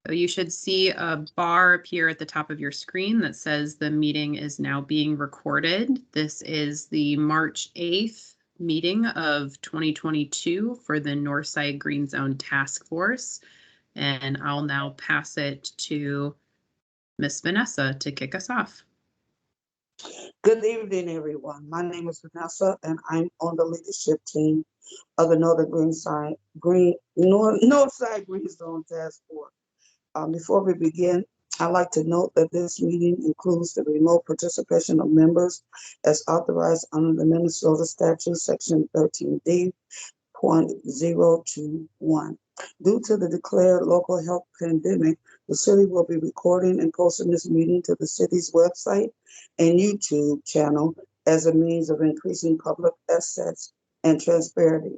So you should see a bar appear at the top of your screen that says the meeting is now being recorded. This is the March 8th meeting of 2022 for the Northside Green Zone Task Force. And I'll now pass it to Miss Vanessa to kick us off. Good evening, everyone. My name is Vanessa, and I'm on the leadership team of the Northside Green Zone Task Force. Before we begin, I'd like to note that this meeting includes the remote participation of members as authorized under the Minnesota Statute, Section 13D.021. Due to the declared local health pandemic, the city will be recording and posting this meeting to the city's website and YouTube channel as a means of increasing public access and transparency.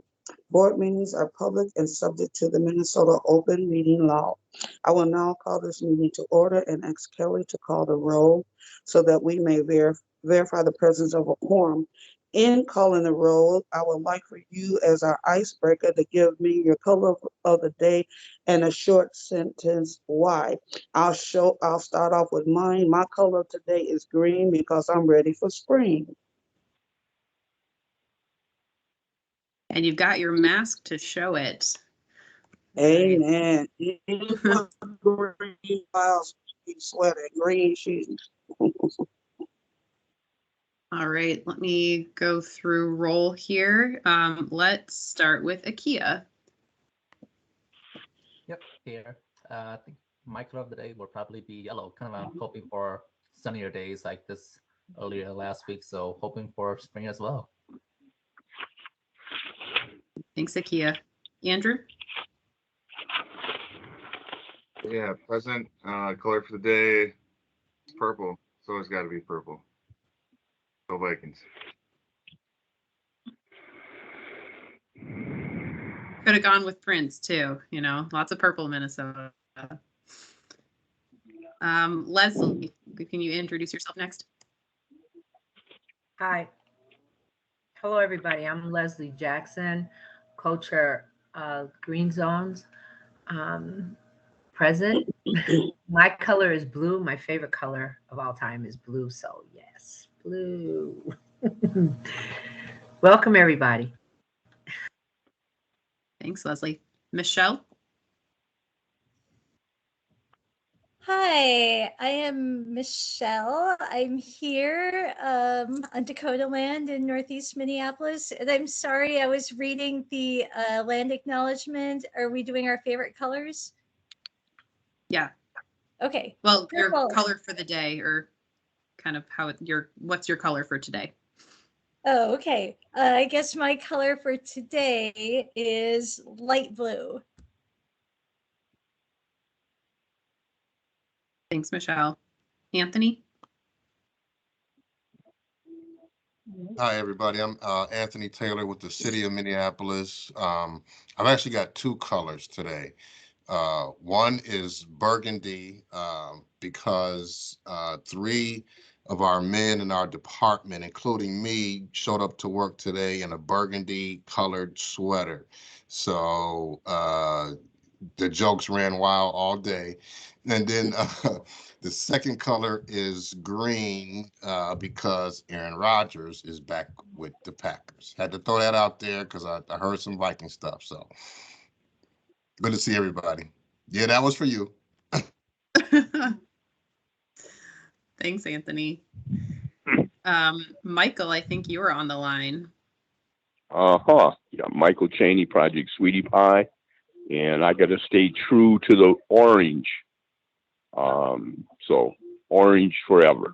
Board meetings are public and subject to the Minnesota Open Meeting Law. I will now call this meeting to order and ask Kelly to call the roll so that we may verify the presence of a quorum. In calling the roll, I would like for you as our icebreaker to give me your color of the day and a short sentence why. I'll start off with mine. My color today is green because I'm ready for spring. And you've got your mask to show it. Amen. Green files, sweater, green shoes. All right, let me go through roll here. Let's start with Akia. Yep, here. I think my color of the day will probably be yellow. Kind of hoping for sunnier days like this earlier last week, so hoping for spring as well. Thanks, Akia. Andrew? Yeah, present color for the day is purple. So it's got to be purple. Go Vikings. Could have gone with Prince too, you know, lots of purple in Minnesota. Leslie, can you introduce yourself next? Hi. Hello, everybody. I'm Leslie Jackson, co-chair of Green Zones. Present. My color is blue. My favorite color of all time is blue. So yes, blue. Welcome, everybody. Thanks, Leslie. Michelle? Hi, I am Michelle. I'm here on Dakota land in Northeast Minneapolis. And I'm sorry, I was reading the land acknowledgement. Are we doing our favorite colors? Yeah. Okay. Well, Purple. your color for the day, or kind of what's your color for today? Oh, okay. I guess my color for today is light blue. Thanks, Michelle. Anthony? Hi, everybody. I'm Anthony Taylor with the City of Minneapolis. I've actually got two colors today. One is burgundy because three of our men in our department, including me, showed up to work today in a burgundy colored sweater. So the jokes ran wild all day. And then the second color is green because Aaron Rodgers is back with the Packers. Had to throw that out there because I heard some Viking stuff. So good to see everybody. Yeah, that was for you. Thanks, Anthony. Michael, I think you were on the line. Yeah, Michael Cheney, Project Sweetie Pie. And I got to stay true to the orange. So orange forever.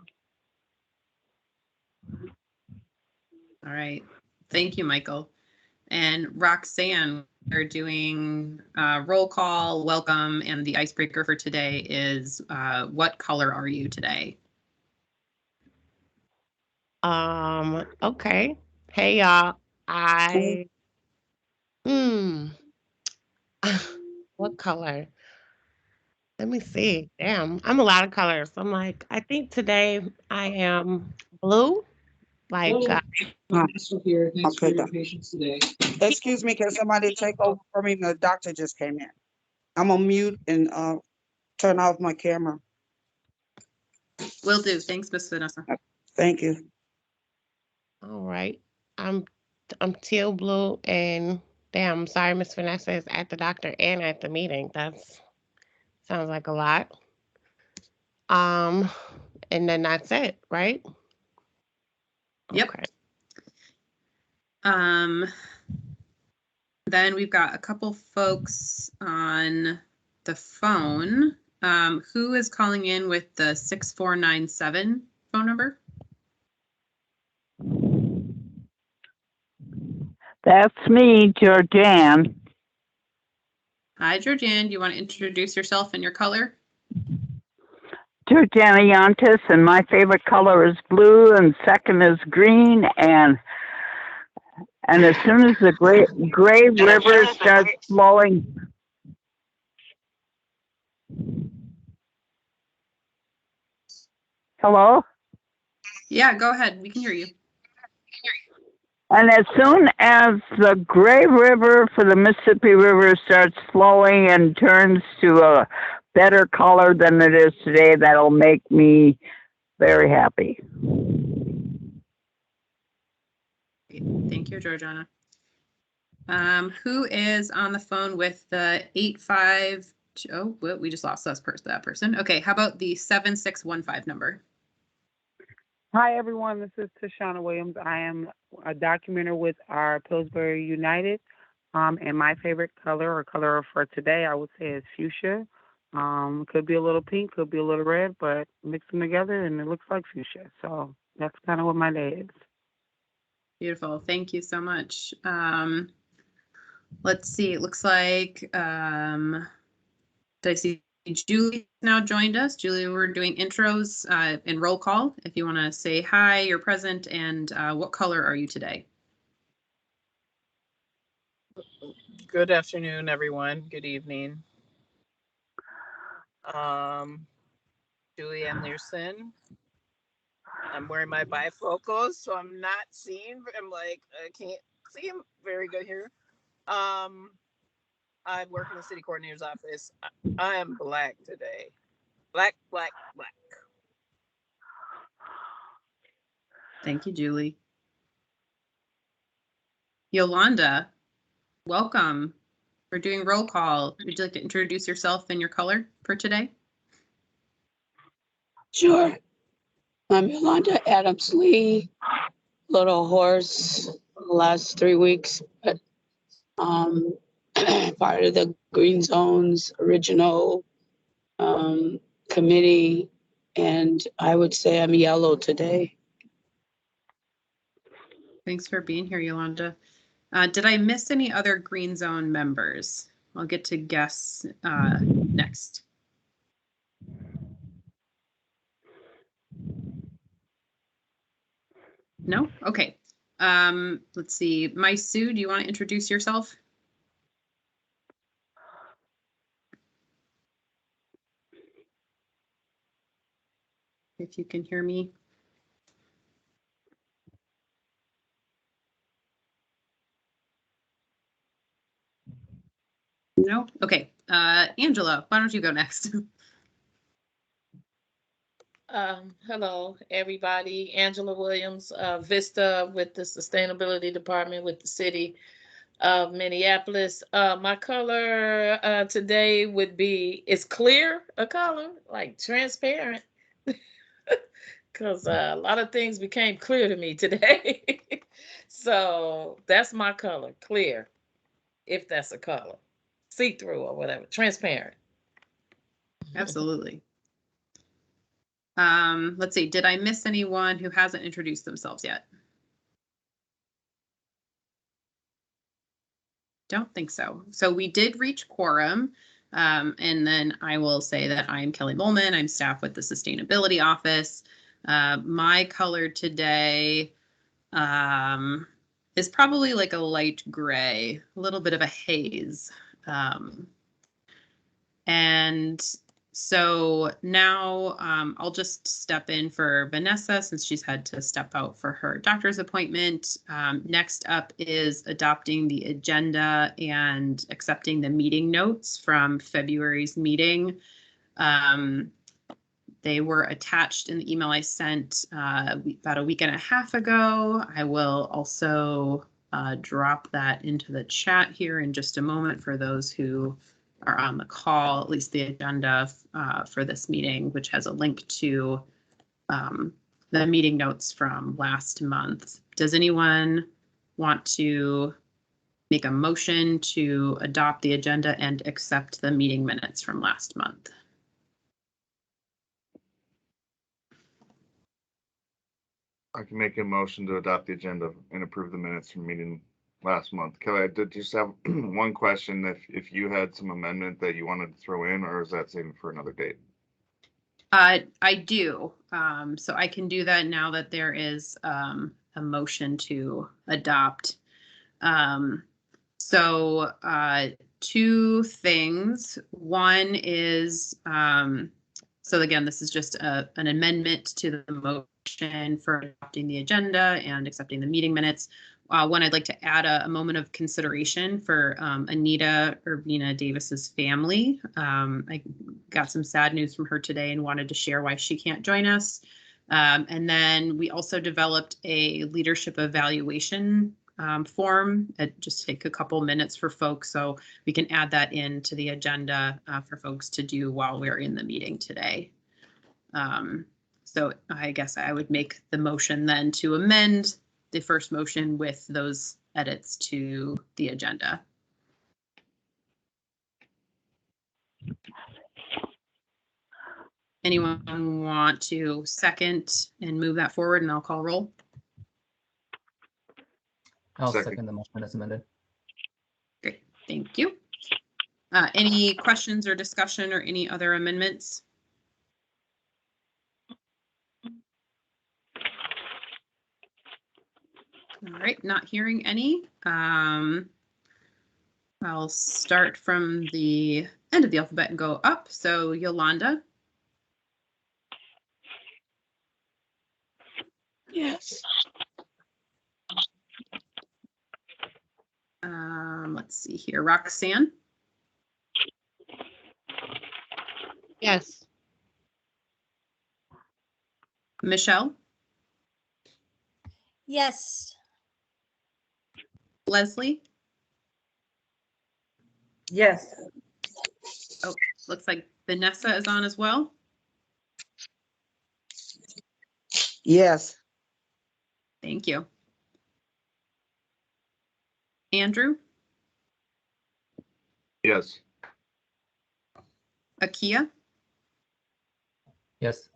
All right. Thank you, Michael. And Roxanne, we're doing roll call, welcome, and the icebreaker for today is what color are you today? Okay. Hey, y'all. What color? Let me see. Damn, I'm a lot of colors. I'm like, I think today I am blue. Like, Here. Thanks for your patience today. Excuse me, can somebody take over for me? The doctor just came in. I'm on mute and turn off my camera. Will do. Thanks, Miss Vanessa. Thank you. All right. I'm teal blue and damn, I'm sorry, Miss Vanessa is at the doctor and at the meeting. That's sounds like a lot. Um, and then that's it, right? Yep. Okay. Then we've got a couple folks on the phone. Who is calling in with the 6497 phone number? That's me, Georgianne. Hi, Georgianne. Do you want to introduce yourself and your color? Georgiana Yantis, and my favorite color is blue, and second is green, and as soon as the Gray River starts flowing. Hello? Yeah, go ahead. We can hear you. And as soon as the Gray River for the Mississippi River starts flowing and turns to a better color than it is today, that'll make me very happy. Thank you, Georgiana. Who is on the phone with the 85? Oh, well, we just lost that person. Okay, how about the 7615 number? Hi, everyone. This is Tashana Williams. I am a documenter with our Pillsbury United. And my favorite color for today, I would say, is fuchsia. Could be a little pink, could be a little red, but mix them together and it looks like fuchsia. So that's kind of what my day is. Beautiful. Thank you so much. Let's see. It looks like, did I see Julie now joined us? Julie, we're doing intros and roll call. If you want to say hi, you're present, and what color are you today? Good afternoon, everyone. Good evening. Julie Anderson. I'm wearing my bifocals, so I'm not seeing. I can't see him very good here. I work in the city coordinator's office. I am black today. Black, black, black. Thank you, Julie. Yolanda, welcome. We're doing roll call. Would you like to introduce yourself and your color for today? Sure. I'm Yolanda Adams Lee, little hoarse the last 3 weeks, but part of the Green Zones original committee, and I would say I'm yellow today. Thanks for being here, Yolanda. Did I miss any other Green Zone members? I'll get to guests next. No? Okay. Let's see. Sue, do you want to introduce yourself? If you can hear me. No? Okay. Angela, why don't you go next? Hello, everybody. Angela Williams, Vista with the Sustainability Department with the City of Minneapolis. My color today would be, it's clear a color, like transparent, because a lot of things became clear to me today. So that's my color, clear, if that's a color. See-through or whatever, transparent. Absolutely. Let's see, did I miss anyone who hasn't introduced themselves yet? Don't think so. So we did reach quorum. And then I will say that I'm Kelly Bowman. I'm staff with the Sustainability Office. My color today is probably like a light gray, a little bit of a haze. And so now I'll just step in for Vanessa since she's had to step out for her doctor's appointment. Next up is adopting the agenda and accepting the meeting notes from February's meeting. They were attached in the email I sent about a week and a half ago. I will also drop that into the chat here in just a moment for those who are on the call, at least the agenda for this meeting, which has a link to the meeting notes from last month. Does anyone want to make a motion to adopt the agenda and accept the meeting minutes from last month? I can make a motion to adopt the agenda and approve the minutes from meeting last month. Kelly, I did just have one question. If you had some amendment that you wanted to throw in, or is that saving for another date? I do. So I can do that now that there is a motion to adopt. So two things. One is, so again, this is just an amendment to the motion for adopting the agenda and accepting the meeting minutes. One, I'd like to add a moment of consideration for Anita Urbina Davis's family. I got some sad news from her today and wanted to share why she can't join us. And then we also developed a leadership evaluation form. It just take a couple minutes for folks, so we can add that into the agenda for folks to do while we're in the meeting today. So I guess I would make the motion then to amend the first motion with those edits to the agenda. Anyone want to second and move that forward, and I'll call roll? I'll second the motion as amended. Great, thank you. Any questions or discussion or any other amendments? All right, not hearing any. I'll start from the end of the alphabet and go up. So Yolanda. Yes. Let's see here. Roxanne. Yes. Michelle. Yes. Leslie. Yes. Oh, looks like Vanessa is on as well. Yes. Thank you. Andrew. Yes. Akia. Yes.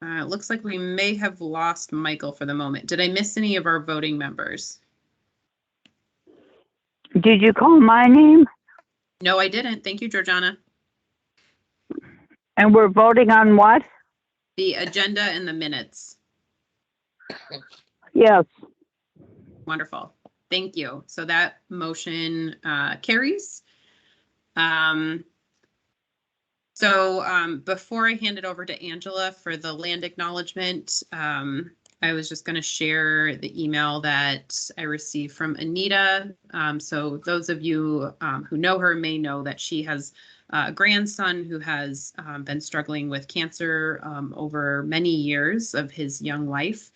It looks like we may have lost Michael for the moment. Did I miss any of our voting members? Did you call my name? No, I didn't. Thank you, Georgiana. And we're voting on what? The agenda and the minutes. Yes. Wonderful. Thank you. So that motion carries. Before I hand it over to Angela for the land acknowledgement, I was just going to share the email that I received from Anita. So those of you who know her may know that she has a grandson who has been struggling with cancer over many years of his young life.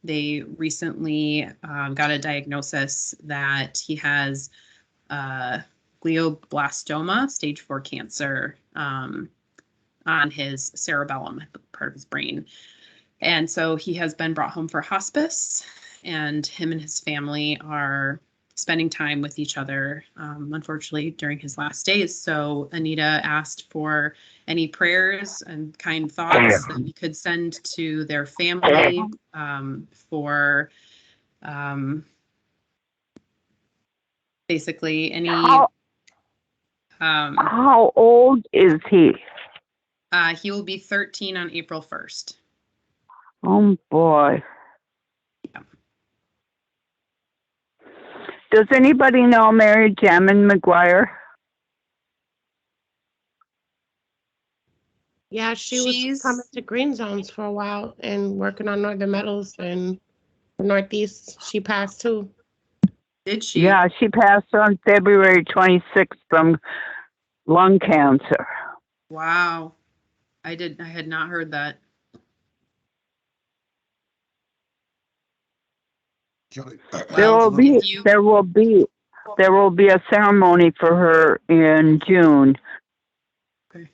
They recently got a diagnosis that he has glioblastoma, stage 4 cancer on his cerebellum, part of his brain. And so he has been brought home for hospice, and him and his family are spending time with each other, unfortunately, during his last days. So Anita asked for any prayers and kind thoughts that we could send to their family for basically any... How old is he? He will be 13 on April 1st. Oh, boy. Yeah. Does anybody know Mary Jammin Mcguire? Yeah, she was coming to Green Zones for a while and working on Northern Meadows and Northeast. She passed too. Did she? Yeah, she passed on February 26th from lung cancer. Wow. I had not heard that. Kelly, There Well, will if be you, there will be there will be a ceremony for her in June okay.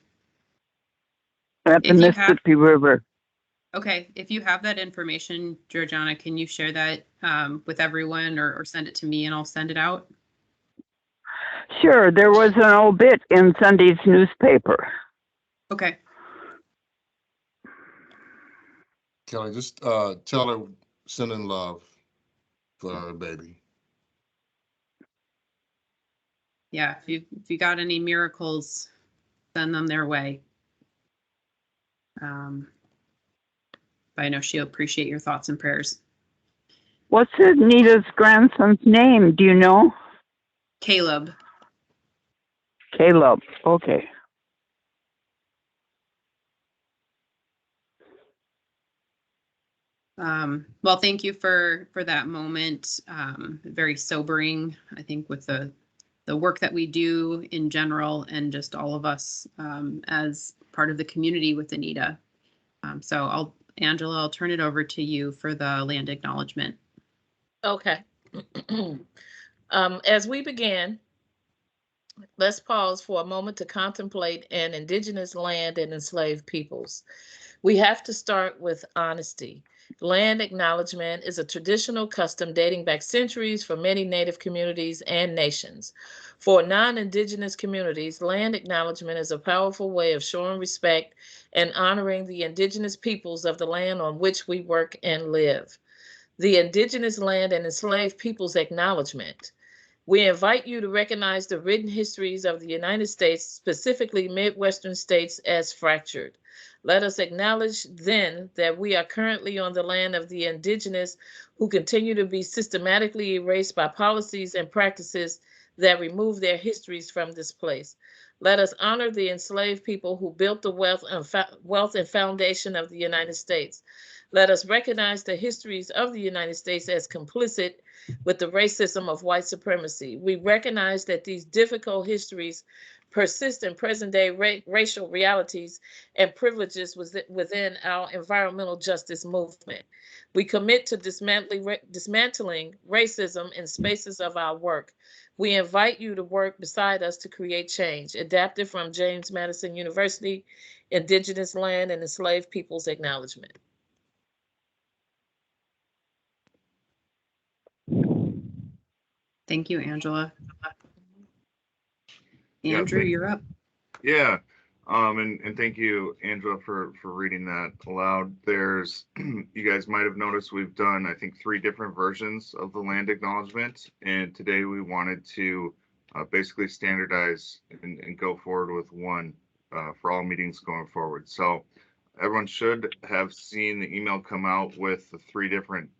at the If you have, Mississippi River. okay, if you have that information, Georgiana, can you share that with everyone or send it to me and I'll send it out? Sure, there was an obit in Sunday's newspaper. Okay. Kelly, just tell her sending love for her baby. Yeah, if you got any miracles, send them their way. But I know she'll appreciate your thoughts and prayers. What's Anita's grandson's name? Do you know? Caleb. Caleb. Okay. Well, thank you for that moment. Very sobering, I think, with the work that we do in general and just all of us as part of the community with Anita. So Angela, I'll turn it over to you for the land acknowledgement. Okay. As we begin, let's pause for a moment to contemplate an indigenous land and enslaved peoples. We have to start with honesty. Land acknowledgement is a traditional custom dating back centuries for many Native communities and nations. For non-Indigenous communities, land acknowledgement is a powerful way of showing respect and honoring the Indigenous peoples of the land on which we work and live. The Indigenous Land and Enslaved Peoples Acknowledgement. We invite you to recognize the written histories of the United States, specifically Midwestern states, as fractured. Let us acknowledge then that we are currently on the land of the indigenous who continue to be systematically erased by policies and practices that remove their histories from this place. Let us honor the enslaved people who built the wealth and foundation of the United States. Let us recognize the histories of the United States as complicit with the racism of white supremacy. We recognize that these difficult histories persist in present-day racial realities and privileges within our environmental justice movement. We commit to dismantling racism in spaces of our work. We invite you to work beside us to create change. Adapted from James Madison University, Indigenous Land and Enslaved Peoples Acknowledgement. Thank you, Angela. Yeah, Andrew, you're up. Yeah. And thank you, Angela, for reading that aloud. There's, you guys might have noticed we've done, I think, 3 different versions of the land acknowledgement. And today we wanted to basically standardize and go forward with one for all meetings going forward. So everyone should have seen the email come out with the 3 different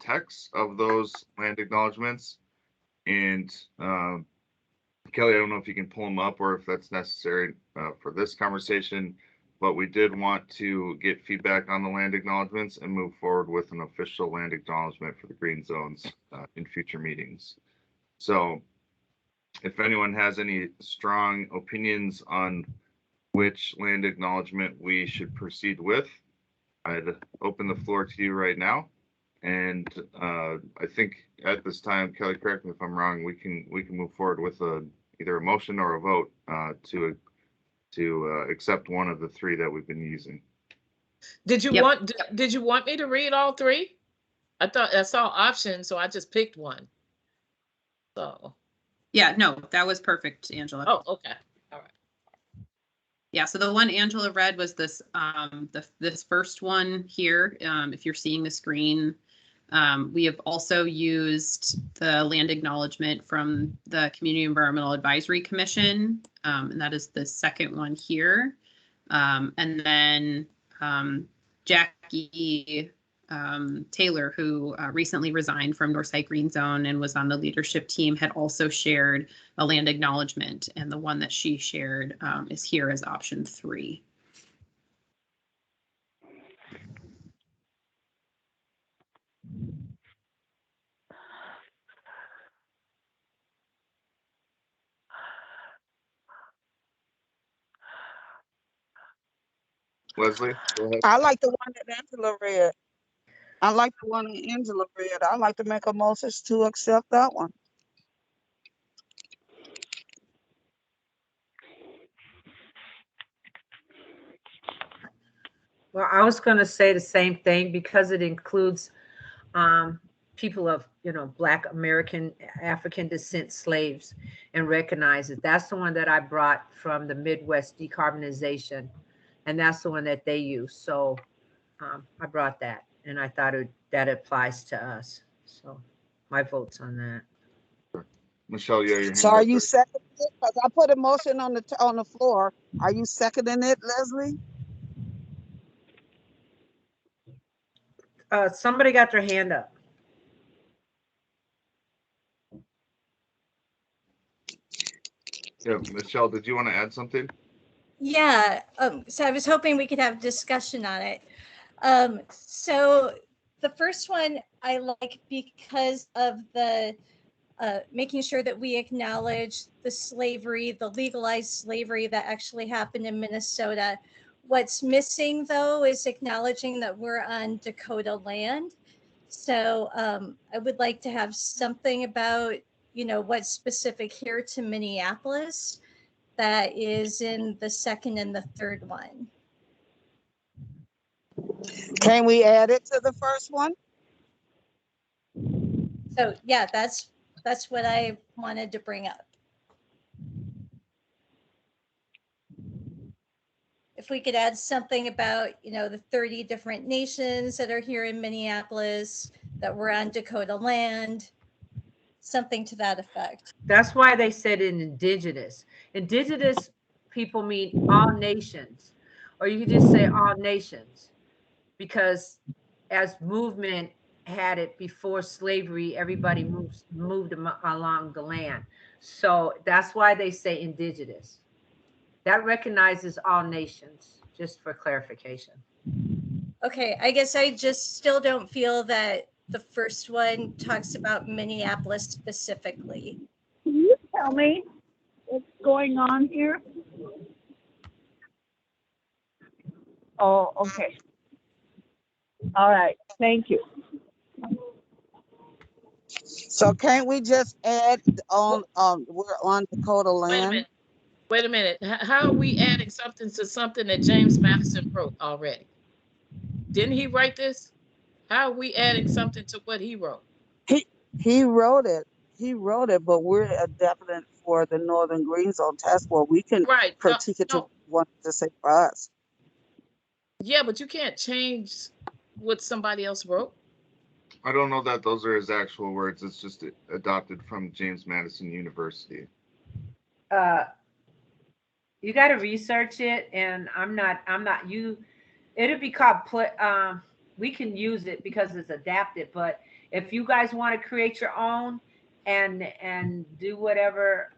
texts of those land acknowledgements. And Kelly, I don't know if you can pull them up or if that's necessary for this conversation, but we did want to get feedback on the land acknowledgements and move forward with an official land acknowledgement for the green zones in future meetings. So if anyone has any strong opinions on which land acknowledgement we should proceed with, I'd open the floor to you right now. And I think at this time, Kelly, correct me if I'm wrong, we can move forward with either a motion or a vote to accept one of the 3 that we've been using. Did you want me to read all 3? I thought I saw options, so I just picked one. So. Yeah, no, that was perfect, Angela. Oh, okay. All right. Yeah, so the one Angela read was this this first one here. If you're seeing the screen, we have also used the land acknowledgement from the Community Environmental Advisory Commission, and that is the second one here. And then Jackie Taylor, who recently resigned from Northside Green Zone and was on the leadership team, had also shared a land acknowledgement, and the one that she shared is here as option 3. Leslie, go ahead. I like the one that Angela read. I like the one that Angela read. I'd like to make a motion to accept that one. Well, I was going to say the same thing because it includes people of, Black American, African descent slaves, and recognize it. That's the one that I brought from the Midwest decarbonization, and that's the one that they use. So I brought that, and I thought that applies to us. So my vote's on that. Michelle, yeah, your So hand are up you there. seconding it? Because I put a motion on the floor. Are you seconding it, Leslie? Somebody got their hand up. Yeah, Michelle, did you want to add something? Yeah, so I was hoping we could have discussion on it. So the first one I like because of the making sure that we acknowledge the slavery, the legalized slavery that actually happened in Minnesota. What's missing, though, is acknowledging that we're on Dakota land. So I would like to have something about, what's specific here to Minneapolis that is in the second and the third one. Can we add it to the first one? So yeah, that's what I wanted to bring up. If we could add something about, the 30 different nations that are here in Minneapolis, that we're on Dakota land, something to that effect. That's why they said indigenous. Indigenous people mean all nations, or you could just say all nations, because as movement had it before slavery, everybody moved along the land. So that's why they say indigenous. That recognizes all nations, just for clarification. Okay, I guess I just still don't feel that the first one talks about Minneapolis specifically. Can you tell me what's going on here? Oh, okay. All right, thank you. So can't we just add on, we're on Dakota land? Wait a minute. How are we adding something to something that James Madison wrote already? Didn't he write this? How are we adding something to what he wrote? He wrote it. He wrote it, but we're adapting it for the Northern Green Zone Task Force. We can critique it to what to say for us. Yeah, but you can't change what somebody else wrote. I don't know that those are his actual words. It's just adopted from James Madison University. You got to research it, and I'm not you. It'll be called we can use it because it's adapted, but if you guys want to create your own and do whatever,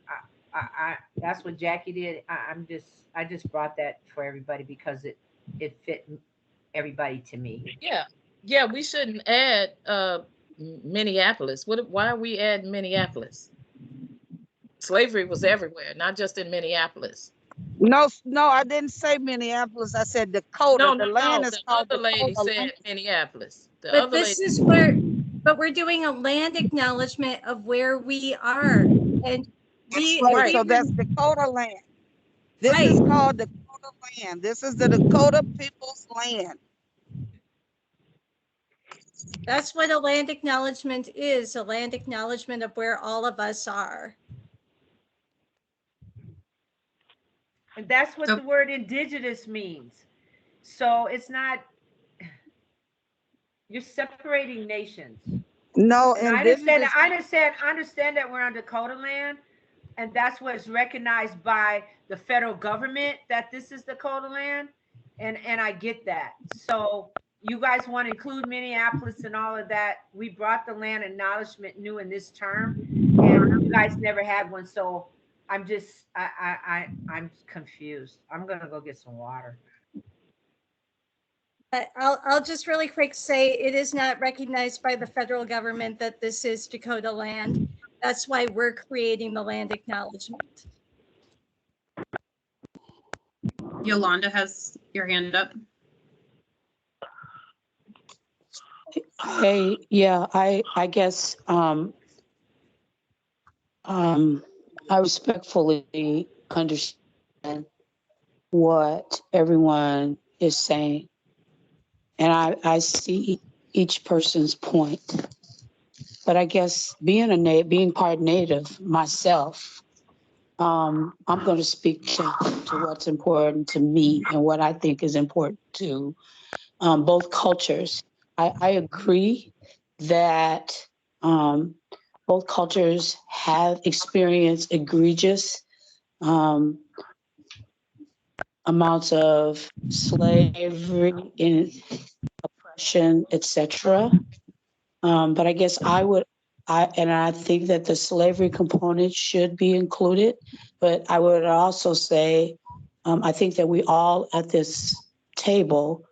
I that's what Jackie did. I just brought that for everybody because it fit everybody to me. Yeah, we shouldn't add Minneapolis. Why are we adding Minneapolis? Slavery was everywhere, not just in Minneapolis. No, I didn't say Minneapolis. I said Dakota. The land is called the other lady Dakota said land. Minneapolis. But we're doing a land acknowledgement of where we are, and so that's Dakota land. This is called Dakota land. This is the Dakota people's land. That's what a land acknowledgement is, a land acknowledgement of where all of us are. And that's what the word indigenous means. So it's not, you're separating nations. No, and I understand that we're on Dakota land, and that's what's recognized by the federal government, that this is Dakota land, and I get that. So you guys want to include Minneapolis and all of that. We brought the land acknowledgement new in this term, and you guys never had one. So I'm just I'm confused. I'm gonna go get some water. I'll just really quick say it is not recognized by the federal government that this is Dakota land. That's why we're creating the land acknowledgement. Yolanda has your hand up. Hey, yeah, I guess I respectfully understand what everyone is saying. And I see each person's point. But I guess being part Native myself, I'm going to speak to what's important to me and what I think is important to both cultures. I agree that both cultures have experienced egregious amounts of slavery, in oppression, etc. But I guess I think that the slavery component should be included. But I would also say, I think that we all at this table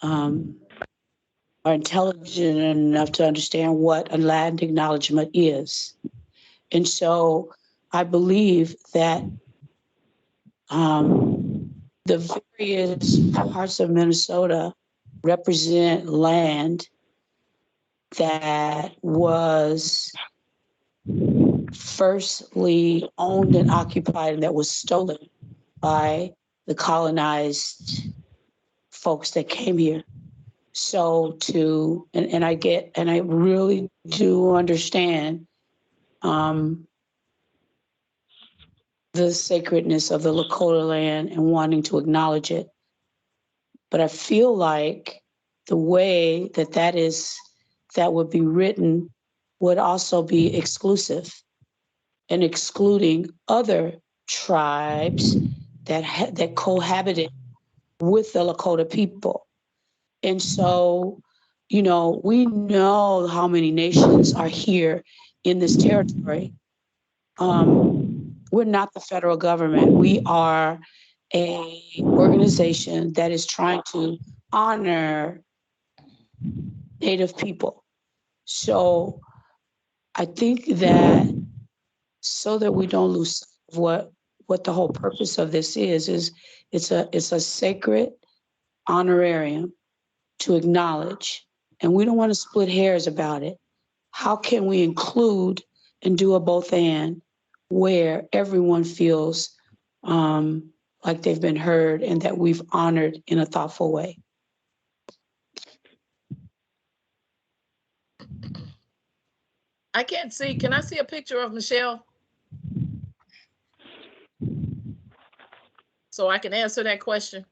are intelligent enough to understand what a land acknowledgement is. And so I believe that the various parts of Minnesota represent land that was firstly owned and occupied and that was stolen by the colonized folks that came here. So and I really do understand the sacredness of the Lakota land and wanting to acknowledge it. But I feel like the way that would be written would also be exclusive and excluding other tribes that cohabited with the Lakota people. And so, we know how many nations are here in this territory. We're not the federal government. We are a organization that is trying to honor Native people. So I think that so that we don't lose what the whole purpose of this is it's a sacred honorarium to acknowledge, and we don't want to split hairs about it. How can we include and do a both and where everyone feels like they've been heard and that we've honored in a thoughtful way? I can't see. Can I see a picture of Michelle? So I can answer that question.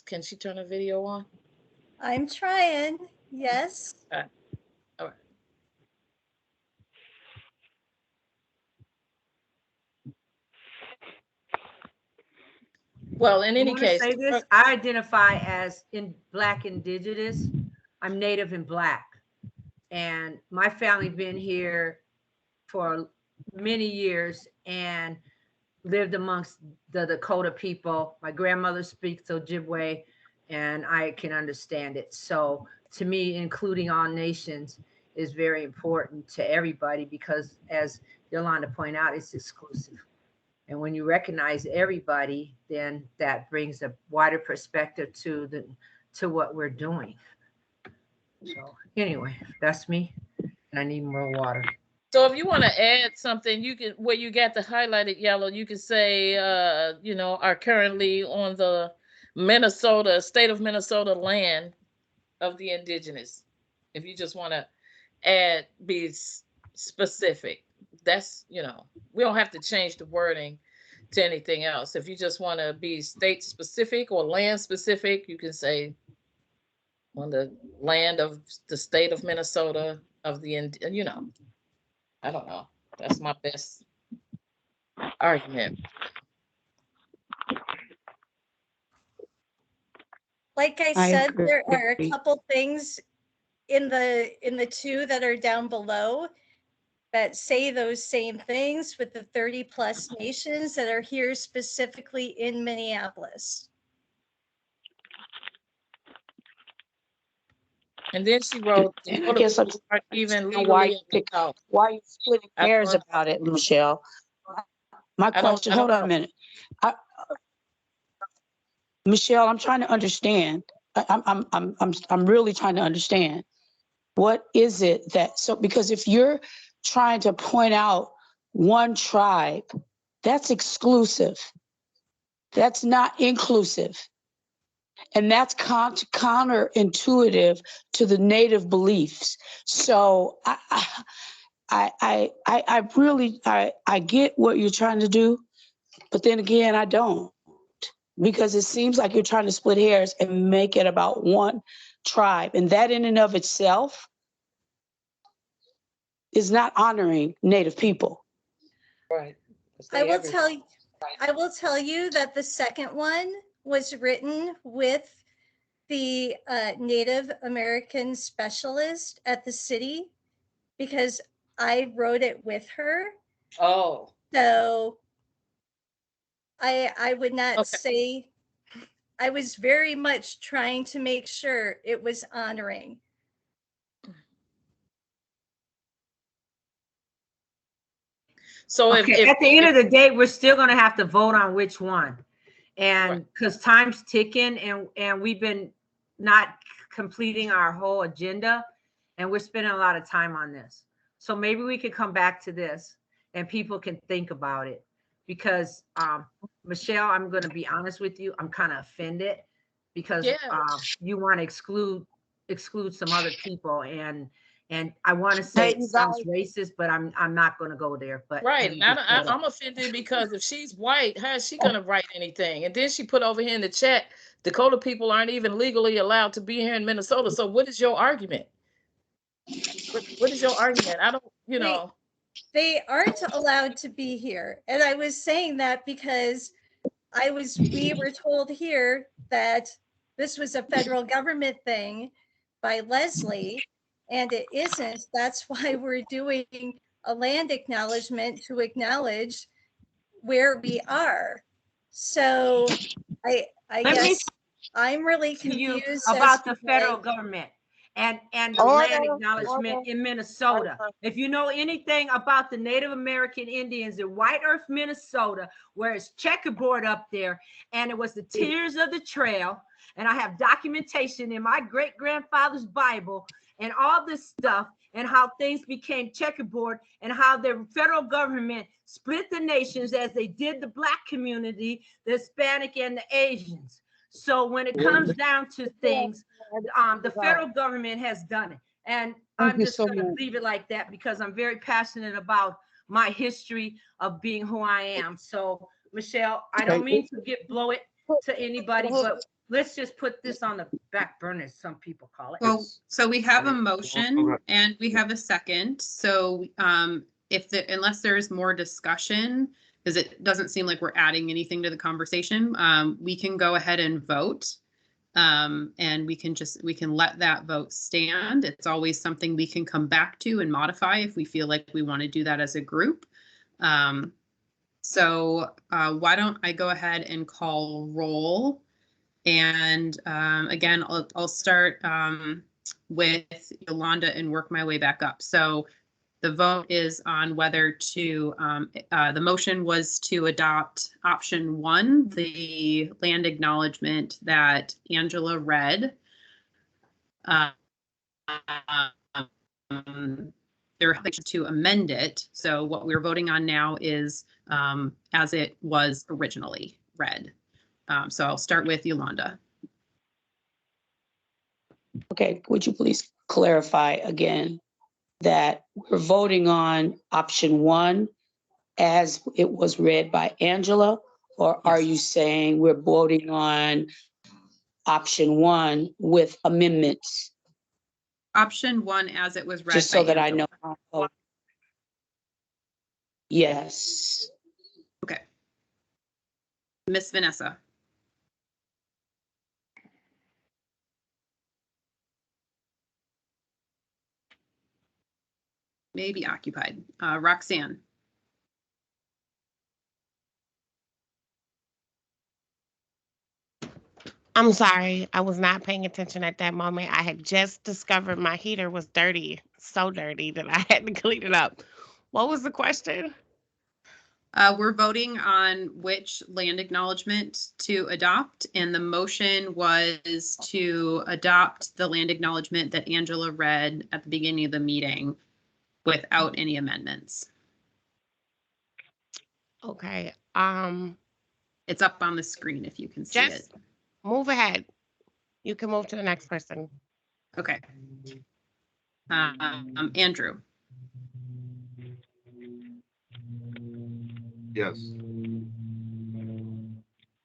Can she turn the video on? I'm trying. Yes. All right. Well, in any case, say this, I identify as Black Indigenous. I'm Native and Black, and my family been here for many years and lived amongst the Dakota people. My grandmother speaks Ojibwe, and I can understand it. So to me, including all nations is very important to everybody because, as Yolanda pointed out, it's exclusive. And when you recognize everybody, then that brings a wider perspective to what we're doing. So anyway, that's me, and I need more water. So if you want to add something, you can, where you got the highlighted yellow, you can say, are currently on the state of Minnesota land of the indigenous. If you just want to be specific, that's, we don't have to change the wording to anything else. If you just want to be state specific or land specific, you can say on the land of the state of Minnesota of the, I don't know. That's my best argument. Like I said, there are a couple things in the two that are down below that say those same things with the 30 plus nations that are here specifically in Minneapolis. And then she wrote, And I guess I'm just aren't even understand why legally you allowed. why you splitting I hairs don't, about it, Michelle. My I don't, question, I hold don't on a know. minute. Michelle, I'm trying to understand. I'm really trying to understand. What is it that, so, because if you're trying to point out one tribe, that's exclusive. That's not inclusive. And that's counterintuitive to the native beliefs. So I really, I get what you're trying to do, but then again, I don't. Because it seems like you're trying to split hairs and make it about one tribe. And that in and of itself is not honoring Native people. Right. I will tell you that the second one was written with the Native American specialist at the city because I wrote it with her. Oh. So I would not Okay. say, I was very much trying to make sure it was honoring. So Okay, at the end of the day, we're still gonna have to vote on which one. And because time's ticking and we've been not completing our whole agenda and we're spending a lot of time on this. So maybe we could come back to this and people can think about it. Because Michelle, I'm gonna be honest with you, I'm kind of offended because you want to exclude some other people and I want to say it sounds racist, but I'm not going to go there. But right, I'm offended because if she's white, how is she going to write anything? And then she put over here in the chat, Dakota people aren't even legally allowed to be here in Minnesota. So what is your argument? What is your argument? I don't, you know. They aren't allowed to be here, and I was saying that because we were told here that this was a federal government thing by Leslie, and it isn't. That's why we're doing a land acknowledgement to acknowledge where we are. So I guess I'm really confused about the federal government and the land acknowledgement in Minnesota. If you know anything about the Native American Indians in White Earth, Minnesota, where it's checkerboard up there, and it was the Tears of the Trail, and I have documentation in my great-grandfather's Bible and all this stuff, and how things became checkerboard, and how the federal government split the nations as they did the Black community, the Hispanic, and the Asians. So when it comes down to things, the federal government has done it. And I'm just going to leave it like that because I'm very passionate about my history of being who I am. So, Michelle, I don't mean to blow it to anybody, but let's just put this on the back burner, as some people call it. Well, so we have a motion and we have a second. So unless there's more discussion, because it doesn't seem like we're adding anything to the conversation, we can go ahead and vote. And we can let that vote stand. It's always something we can come back to and modify if we feel like we want to do that as a group. So why don't I go ahead and call roll? And again, I'll start with Yolanda and work my way back up. So the vote is on whether to, the motion was to adopt option 1, the land acknowledgement that Angela read. They're to amend it. So what we're voting on now is as it was originally read. So I'll start with Yolanda. Okay, would you please clarify again that we're voting on option 1 as it was read by Angela, or are you saying we're voting on option 1 with amendments? Option 1 as it was read just so by that Angela. I know. Yes. Okay. Miss Vanessa. Maybe occupied. Roxanne. I'm sorry. I was not paying attention at that moment. I had just discovered my heater was dirty, so dirty that I had to clean it up. What was the question? We're voting on which land acknowledgement to adopt, and the motion was to adopt the land acknowledgement that Angela read at the beginning of the meeting without any amendments. Okay. It's up on the screen if you can see it. Just move ahead. You can move to the next person. Okay. Andrew. Yes.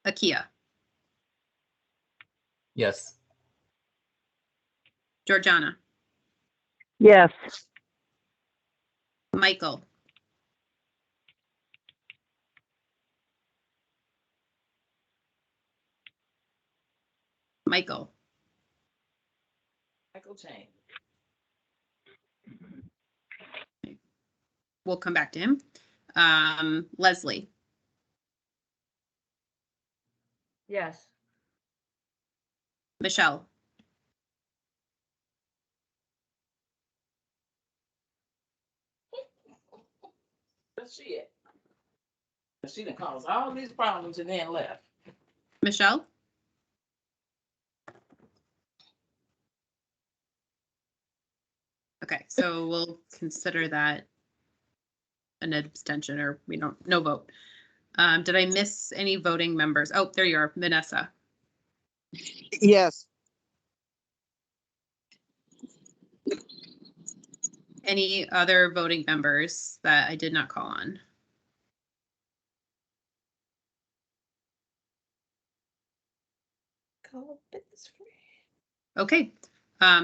Akia. Yes. Georgiana. Yes. Michael. Michael. Michael Chain. We'll come back to him. Leslie. Yes. Michelle. Where's she at? She done caused all these problems and then left. Michelle. Okay, so we'll consider that an abstention, or we don't, no vote. Did I miss any voting members? Oh, there you are, Vanessa. Yes. Any other voting members that I did not call on? Okay,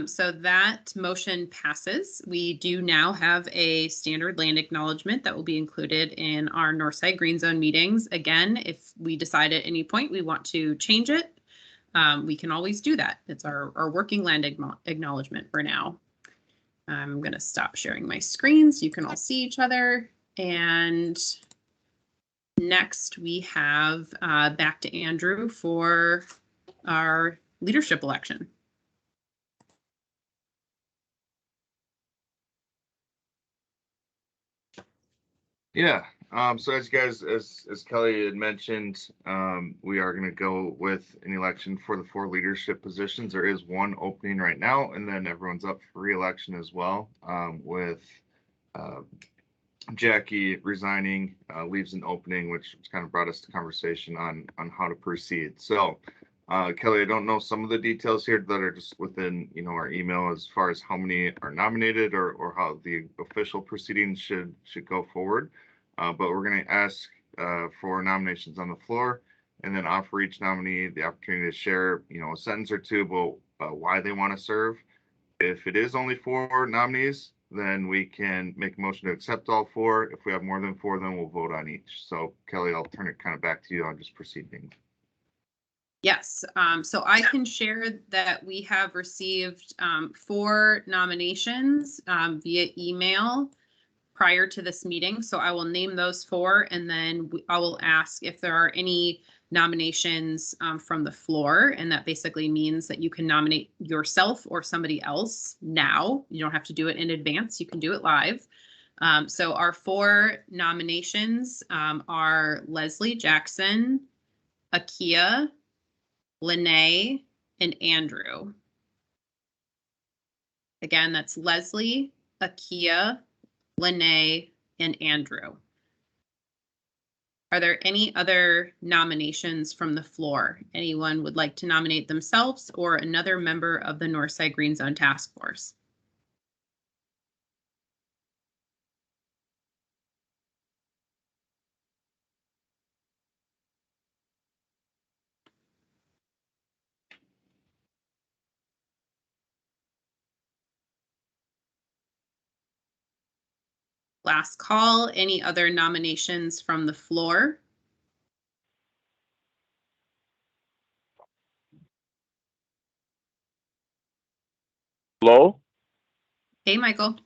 so that motion passes. We do now have a standard land acknowledgement that will be included in our Northside Green Zone meetings. Again, if we decide at any point we want to change it, we can always do that. It's our working land acknowledgement for now. I'm going to stop sharing my screen so you can all see each other. And next we have back to Andrew for our leadership election. Yeah. So as you guys, as Kelly had mentioned, we are going to go with an election for the 4 leadership positions. There is one opening right now, and then everyone's up for re-election as well. With Jackie resigning, leaves an opening, which kind of brought us to conversation on how to proceed. So, Kelly, I don't know some of the details here that are just within our email as far as how many are nominated or how the official proceedings should go forward. But we're going to ask for nominations on the floor, and then offer each nominee the opportunity to share a sentence or two about why they want to serve. If it is only 4 nominees, then we can make a motion to accept all 4. If we have more than 4, then we'll vote on each. So Kelly, I'll turn it kind of back to you on just proceeding. Yes, so I can share that we have received 4 nominations via email prior to this meeting. So I will name those 4, and then I will ask if there are any nominations from the floor. And that basically means that you can nominate yourself or somebody else now. You don't have to do it in advance. You can do it live. So our 4 nominations are Leslie Jackson, Akia, Lene, and Andrew. Again, that's Leslie, Akia, Lene, and Andrew. Are there any other nominations from the floor? Anyone would like to nominate themselves or another member of the Northside Green Zone Task Force? Last call. Any other nominations from the floor? Hello? Hey, Michael.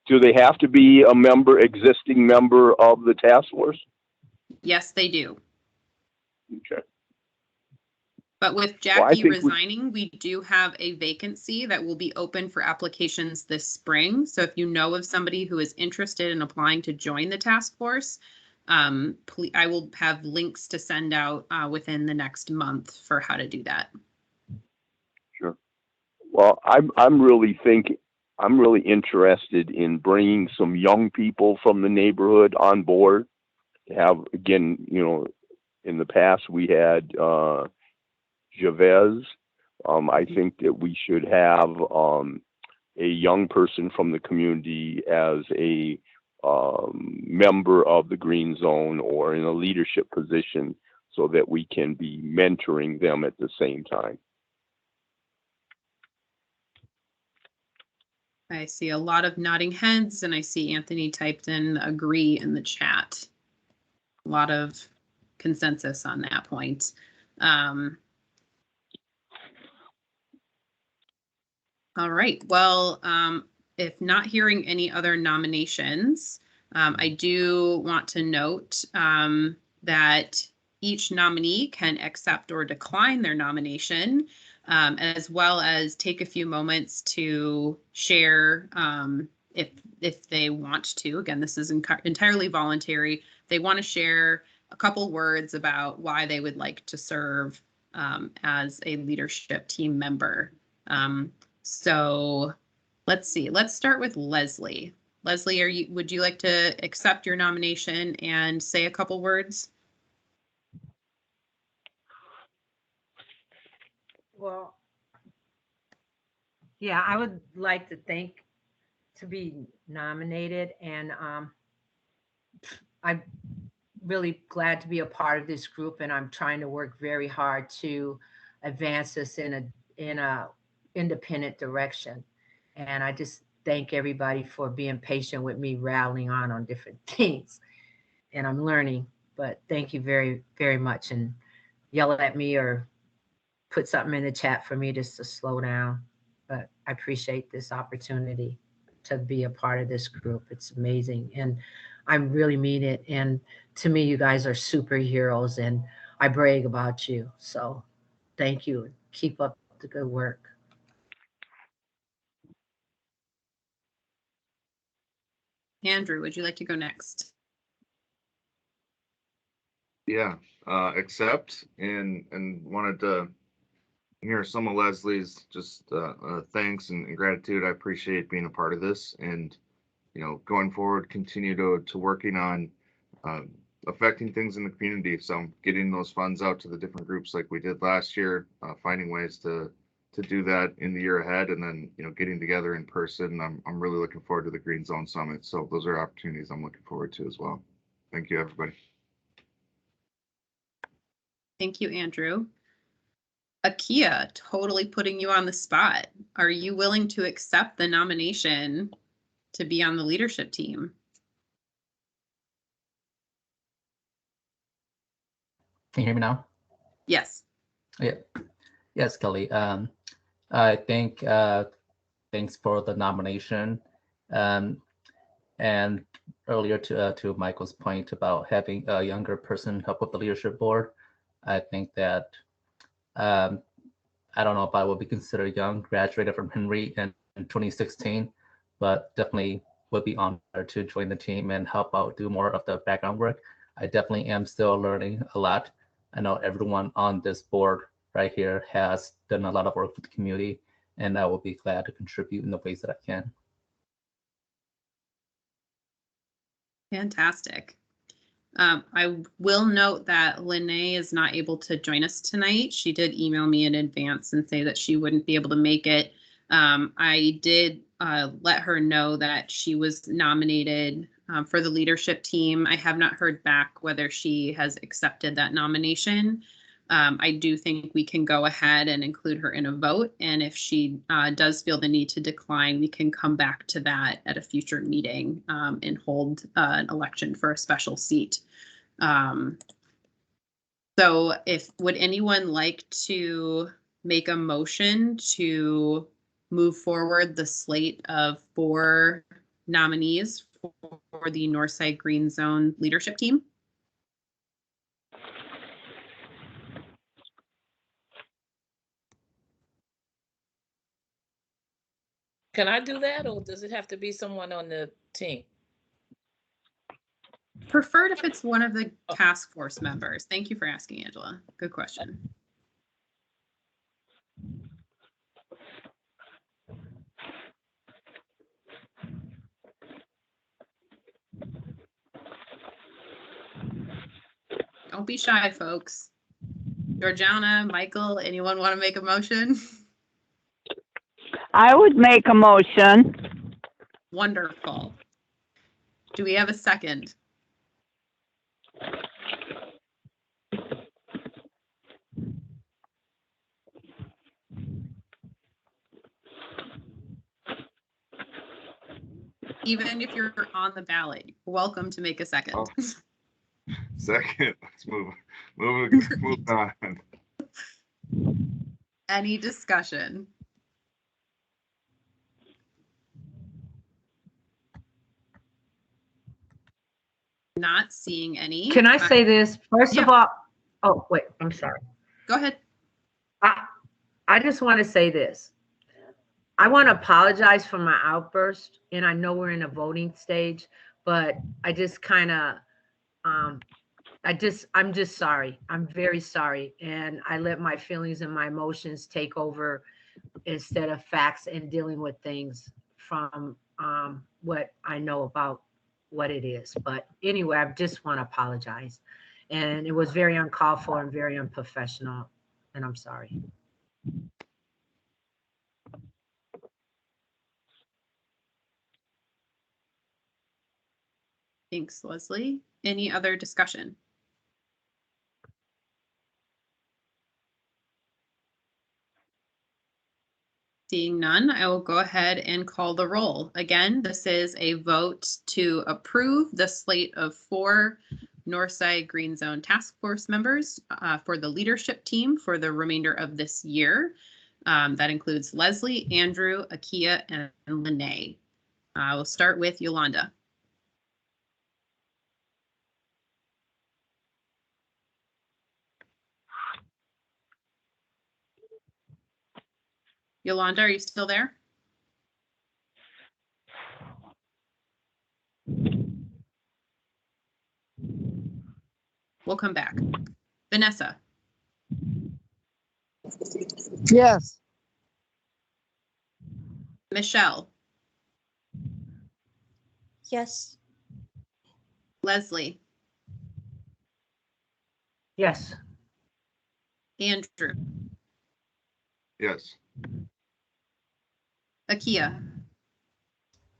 Do they have to be a existing member of the task force? Yes, they do. Okay. But with Well, I Jackie think we, resigning, we do have a vacancy that will be open for applications this spring. So if you know of somebody who is interested in applying to join the task force, I will have links to send out within the next month for how to do that. sure. Well, I'm really interested in bringing some young people from the neighborhood on board. Have again, in the past we had Chavez. I think that we should have a young person from the community as a member of the Green Zone or in a leadership position so that we can be mentoring them at the same time. I see a lot of nodding heads, and I see Anthony typed in agree in the chat. A lot of consensus on that point. All right, well, if not hearing any other nominations, I do want to note that each nominee can accept or decline their nomination, as well as take a few moments to share if they want to. Again, this is entirely voluntary. They want to share a couple words about why they would like to serve as a leadership team member. So let's see, let's start with Leslie. Leslie, would you like to accept your nomination and say a couple words? Well, yeah, I would like to be nominated, and I'm really glad to be a part of this group, and I'm trying to work very hard to advance this in a independent direction. And I just thank everybody for being patient with me rallying on different things. And I'm learning, but thank you very, very much. And yell at me or put something in the chat for me just to slow down. But I appreciate this opportunity to be a part of this group. It's amazing. And I really mean it. And to me, you guys are superheroes, and I brag about you. So thank you. Keep up the good work. Andrew, would you like to go next? Yeah, accept and wanted to hear some of Leslie's just thanks and gratitude. I appreciate being a part of this, and going forward, continue to working on affecting things in the community. So getting those funds out to the different groups like we did last year, finding ways to do that in the year ahead, and then getting together in person. I'm really looking forward to the Green Zone Summit. So those are opportunities I'm looking forward to as well. Thank you, everybody. Thank you, Andrew. Akia, totally putting you on the spot. Are you willing to accept the nomination to be on the leadership team? Can you hear me now? Yes. Yeah. Yes, Kelly. I think thanks for the nomination. And earlier to Michael's point about having a younger person help with the leadership board, I think that I don't know if I would be considered young, graduated from Henry in 2016, but definitely would be honored to join the team and help out, do more of the background work. I definitely am still learning a lot. I know everyone on this board right here has done a lot of work with the community, and I will be glad to contribute in the ways that I can. Fantastic. I will note that Lene is not able to join us tonight. She did email me in advance and say that she wouldn't be able to make it. I did let her know that she was nominated for the leadership team. I have not heard back whether she has accepted that nomination. I do think we can go ahead and include her in a vote. And if she does feel the need to decline, we can come back to that at a future meeting and hold an election for a special seat. So would anyone like to make a motion to move forward the slate of 4 nominees for the Northside Green Zone leadership team? Can I do that, or does it have to be someone on the team? Preferred if it's one of the task force members. Thank you for asking, Angela. Good question. Don't be shy, folks. Georgiana, Michael, anyone want to make a motion? I would make a motion. Wonderful. Do we have a second? Even if you're on the ballot, you're welcome to make a second. Oh. Second, let's move on. Any discussion? Not seeing any. Can I say this? First of Yeah. all, oh, wait, I'm sorry. Go ahead. I just want to say this. I want to apologize for my outburst, and I know we're in a voting stage, but I just kind of, I'm just sorry. I'm very sorry. And I let my feelings and my emotions take over instead of facts and dealing with things from what I know about what it is. But anyway, I just want to apologize. And it was very uncalled for and very unprofessional, and I'm sorry. Thanks, Leslie. Any other discussion? Seeing none, I will go ahead and call the roll. Again, this is a vote to approve the slate of 4 Northside Green Zone Task Force members for the leadership team for the remainder of this year. That includes Leslie, Andrew, Akia, and Lene. We'll start with Yolanda. Yolanda, are you still there? We'll come back. Vanessa. Yes. Michelle. Yes. Leslie. Yes. Andrew. Yes. Akia.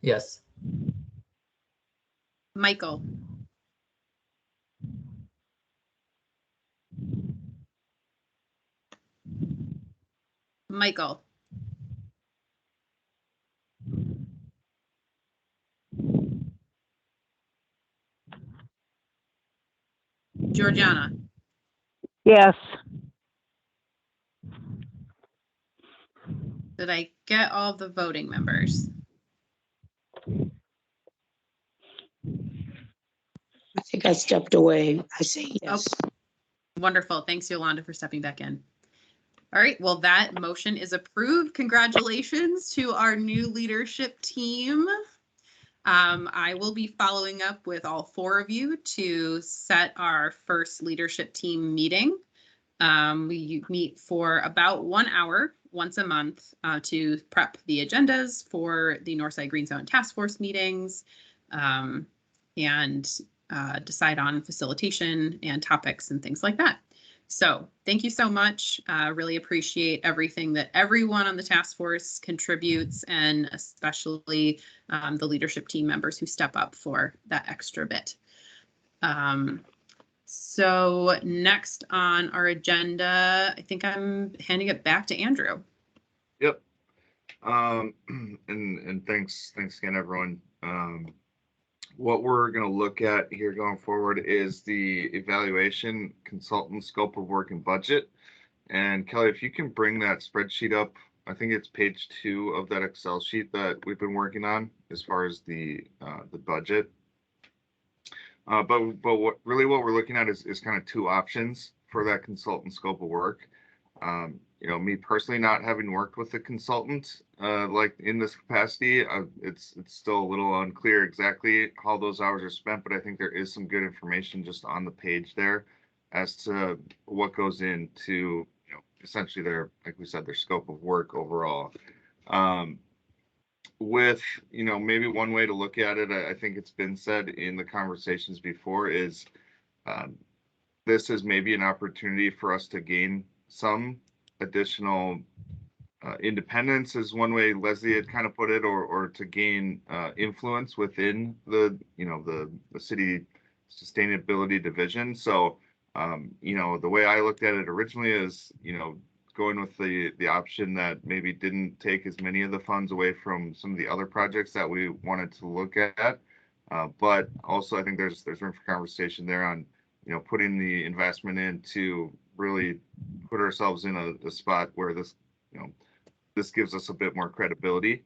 Yes. Michael. Michael. Georgiana. Yes. Did I get all the voting members? I think I stepped away. I say yes. Oh, wonderful. Thanks, Yolanda, for stepping back in. All right. Well, that motion is approved. Congratulations to our new leadership team. I will be following up with all 4 of you to set our first leadership team meeting. We meet for about 1 hour once a month to prep the agendas for the Northside Green Zone Task Force meetings and decide on facilitation and topics and things like that. So thank you so much. Really appreciate everything that everyone on the task force contributes, and especially the leadership team members who step up for that extra bit. So next on our agenda, I think I'm handing it back to Andrew. Yep. And thanks again, everyone. What we're going to look at here going forward is the evaluation, consultant, scope of work, and budget. And Kelly, if you can bring that spreadsheet up, I think it's page 2 of that Excel sheet that we've been working on as far as the budget. But what we're looking at is kind of 2 options for that consultant scope of work. me personally not having worked with a consultant like in this capacity, it's still a little unclear exactly how those hours are spent, but I think there is some good information just on the page there as to what goes into essentially their, like we said, their scope of work overall. With maybe one way to look at it, I think it's been said in the conversations before, is this is maybe an opportunity for us to gain some additional independence, is one way Leslie had kind of put it, or to gain influence within the the city sustainability division. So the way I looked at it originally is going with the option that maybe didn't take as many of the funds away from some of the other projects that we wanted to look at, but also I think there's room for conversation there on putting the investment in to really put ourselves in a spot where this this gives us a bit more credibility.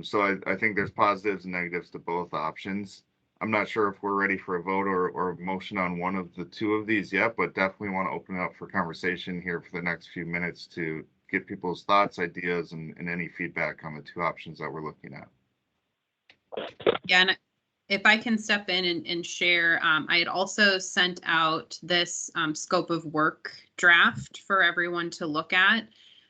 So I think there's positives and negatives to both options. I'm not sure if we're ready for a vote or a motion on one of the two of these yet, but definitely want to open it up for conversation here for the next few minutes to get people's thoughts, ideas, and any feedback on the two options that we're looking at. Yeah, and if I can step in and share, I had also sent out this scope of work draft for everyone to look at.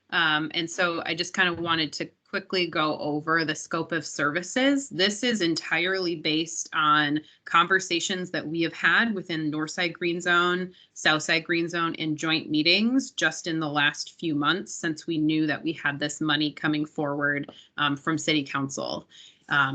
And so I just kind of wanted to quickly go over the scope of services. This is entirely based on conversations that we have had within Northside Green Zone, Southside Green Zone, and joint meetings just in the last few months since we knew that we had this money coming forward from City Council.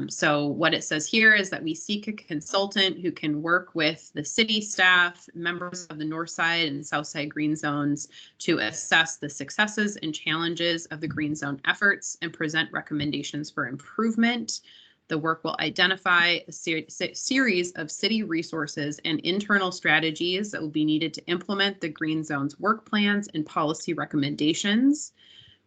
So what it says here is that we seek a consultant who can work with the city staff, members of the Northside and Southside Green Zones to assess the successes and challenges of the Green Zone efforts and present recommendations for improvement. The work will identify a series of city resources and internal strategies that will be needed to implement the Green Zone's work plans and policy recommendations.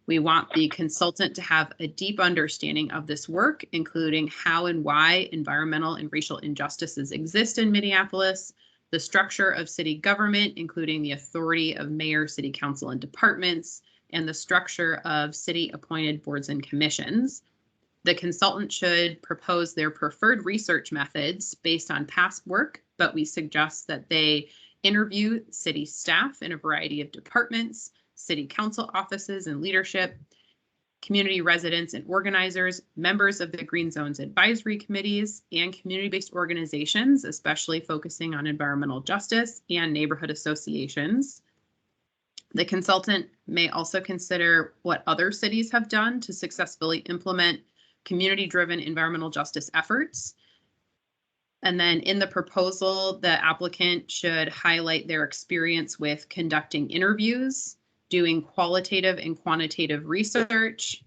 We want the consultant to have a deep understanding of this work, including how and why environmental and racial injustices exist in Minneapolis, the structure of city government, including the authority of mayor, city council, and departments, and the structure of city-appointed boards and commissions. The consultant should propose their preferred research methods based on past work, but we suggest that they interview city staff in a variety of departments, city council offices and leadership, community residents and organizers, members of the Green Zones advisory committees, and community-based organizations, especially focusing on environmental justice, and neighborhood associations. The consultant may also consider what other cities have done to successfully implement community-driven environmental justice efforts. And then in the proposal, the applicant should highlight their experience with conducting interviews, doing qualitative and quantitative research,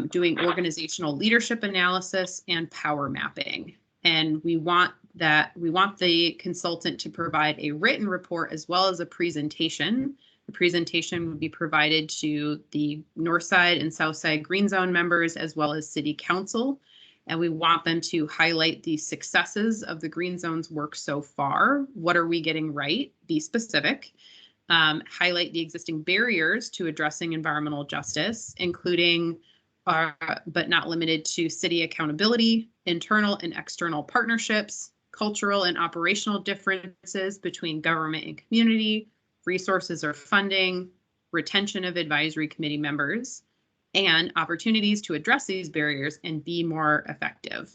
doing organizational leadership analysis, and power mapping. And we want the consultant to provide a written report as well as a presentation. The presentation would be provided to the Northside and Southside Green Zone members as well as City Council. And we want them to highlight the successes of the Green Zone's work so far. What are we getting right? Be specific. Highlight the existing barriers to addressing environmental justice, including, but not limited to, city accountability, internal and external partnerships, cultural and operational differences between government and community, resources or funding, retention of advisory committee members, and opportunities to address these barriers and be more effective.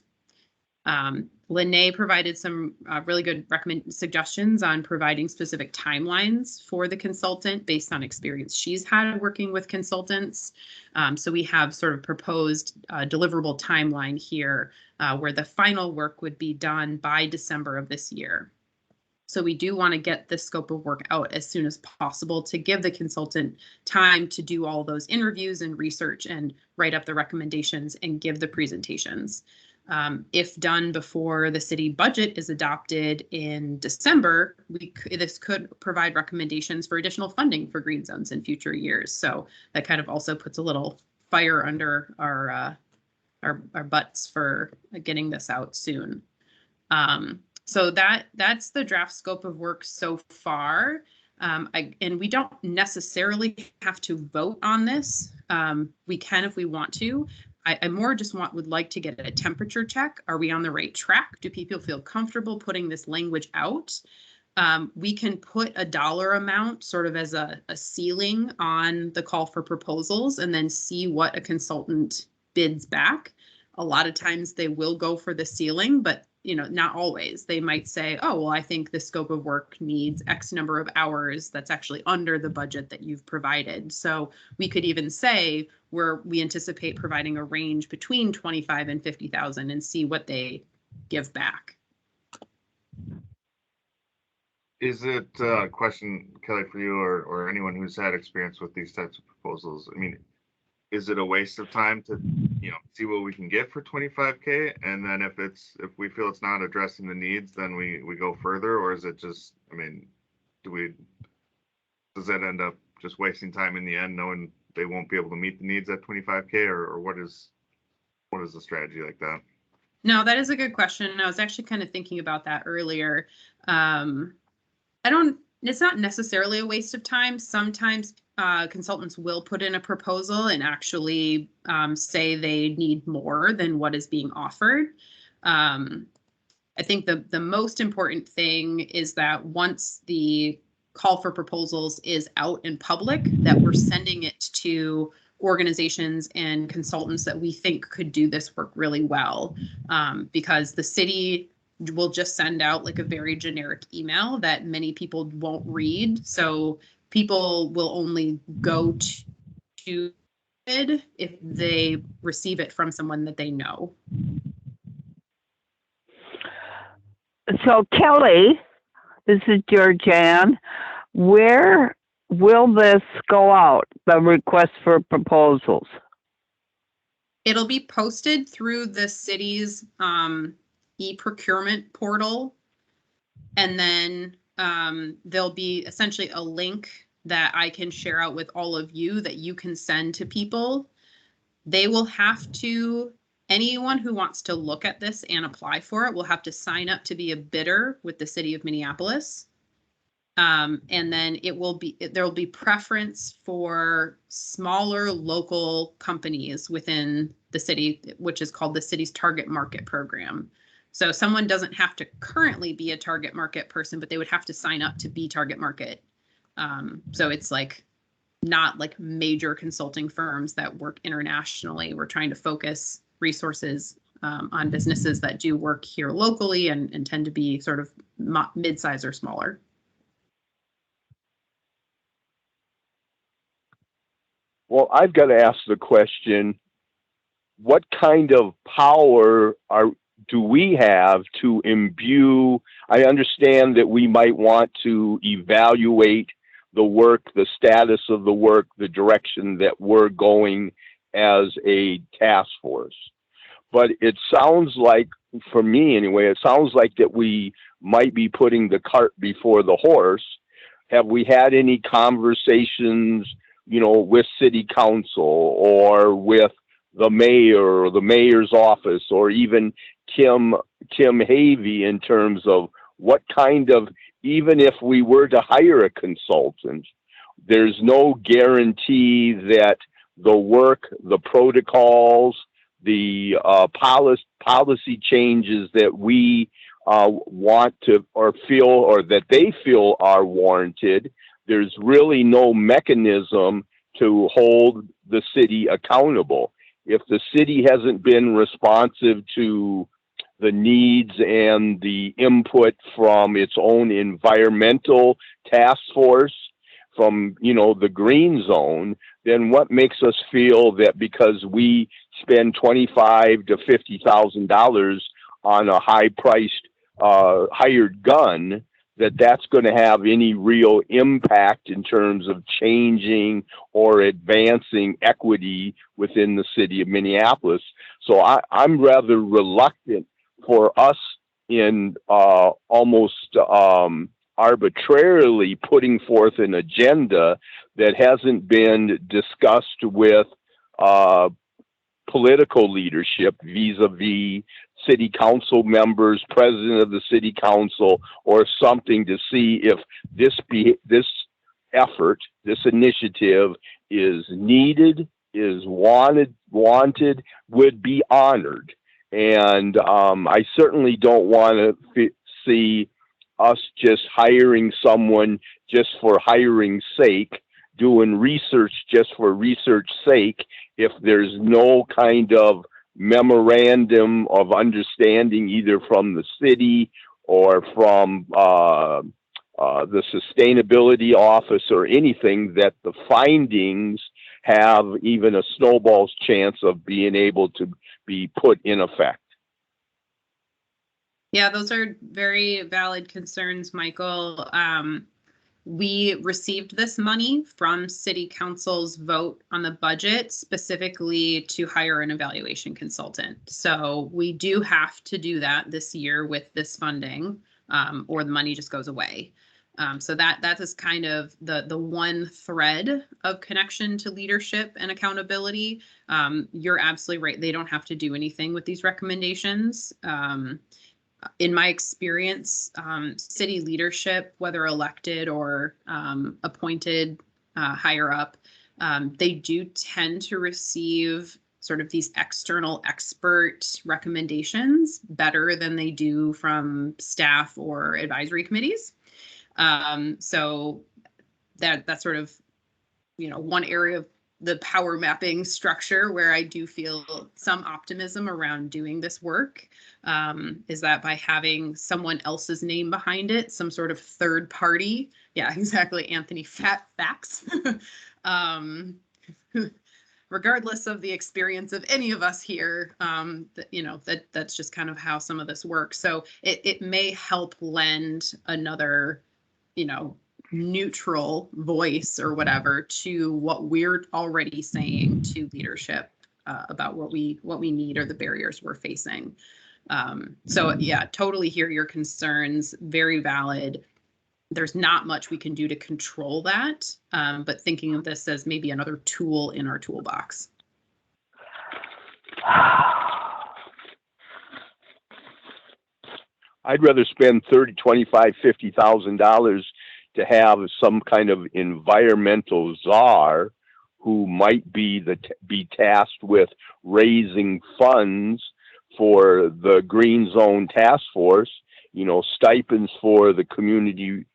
Lene provided some really good suggestions on providing specific timelines for the consultant based on experience she's had working with consultants. So we have sort of proposed a deliverable timeline here where the final work would be done by December of this year. So we do want to get the scope of work out as soon as possible to give the consultant time to do all those interviews and research and write up the recommendations and give the presentations. If done before the city budget is adopted in December, this could provide recommendations for additional funding for green zones in future years. So that kind of also puts a little fire under our butts for getting this out soon. So that's the draft scope of work so far. And we don't necessarily have to vote on this. We can if we want to. I more just would like to get a temperature check. Are we on the right track? Do people feel comfortable putting this language out? We can put a dollar amount sort of as a ceiling on the call for proposals and then see what a consultant bids back. A lot of times they will go for the ceiling, but not always. They might say, oh, well, I think the scope of work needs X number of hours. That's actually under the budget that you've provided. So we could even say we anticipate providing a range between 25 and 50,000 and see what they give back. Is it a question, Kelly, for you or anyone who's had experience with these types of proposals? I mean, is it a waste of time to, see what we can get for 25K? And then if we feel it's not addressing the needs, then we go further? Or is it just, does that end up just wasting time in the end, knowing they won't be able to meet the needs at 25K, or what is the strategy like that? No, that is a good question. I was actually kind of thinking about that earlier. It's not necessarily a waste of time. Sometimes consultants will put in a proposal and actually say they need more than what is being offered. I think the most important thing is that once the call for proposals is out in public, that we're sending it to organizations and consultants that we think could do this work really well, because the city will just send out like a very generic email that many people won't read. So people will only go to it if they receive it from someone that they know. So Kelly, this is Georgianne. Where will this go out, the request for proposals? It'll be posted through the city's e-procurement portal. And then there'll be essentially a link that I can share out with all of you that you can send to people. They will have to, anyone who wants to look at this and apply for it will have to sign up to be a bidder with the city of Minneapolis. And then there will be preference for smaller local companies within the city, which is called the city's target market program. So someone doesn't have to currently be a target market person, but they would have to sign up to be target market. So it's like not like major consulting firms that work internationally. We're trying to focus resources on businesses that do work here locally and tend to be sort of mid-size or smaller. Well, I've got to ask the question, what kind of power do we have to imbue? I understand that we might want to evaluate the work, the status of the work, the direction that we're going as a task force. But it sounds like, for me anyway, it sounds like that we might be putting the cart before the horse. Have we had any conversations, with city council or with the mayor or the mayor's office or even Kim Havey in terms of what kind of, even if we were to hire a consultant, there's no guarantee that the work, the protocols, the policy changes that we want to or feel or that they feel are warranted, there's really no mechanism to hold the city accountable. If the city hasn't been responsive to the needs and the input from its own environmental task force, from, the green zone, then what makes us feel that because we spend $25,000 to $50,000 on a high-priced hired gun, that's going to have any real impact in terms of changing or advancing equity within the city of Minneapolis. So I'm rather reluctant for us in almost arbitrarily putting forth an agenda that hasn't been discussed with political leadership vis-a-vis city council members, president of the city council, or something to see if this effort, this initiative is needed, is wanted, would be honored. And I certainly don't want to see us just hiring someone just for hiring's sake, doing research just for research's sake, if there's no kind of memorandum of understanding either from the city or from the sustainability office or anything, that the findings have even a snowball's chance of being able to be put in effect. Yeah, those are very valid concerns, Michael. We received this money from City Council's vote on the budget specifically to hire an evaluation consultant. So we do have to do that this year with this funding, or the money just goes away. So that is kind of the one thread of connection to leadership and accountability. You're absolutely right. They don't have to do anything with these recommendations. In my experience, city leadership, whether elected or appointed higher up, they do tend to receive sort of these external expert recommendations better than they do from staff or advisory committees. So that's sort of, one area of the power mapping structure where I do feel some optimism around doing this work, is that by having someone else's name behind it, some sort of third party. Yeah, exactly. Anthony Facts. Regardless of the experience of any of us here, that's just kind of how some of this works. So it may help lend another, neutral voice or whatever to what we're already saying to leadership about what we need or the barriers we're facing. So yeah, totally hear your concerns. Very valid. There's not much we can do to control that, but thinking of this as maybe another tool in our toolbox. I'd rather spend $30,000, $25,000, $50,000 to have some kind of environmental czar who might be tasked with raising funds for the Green Zone Task Force, stipends for the community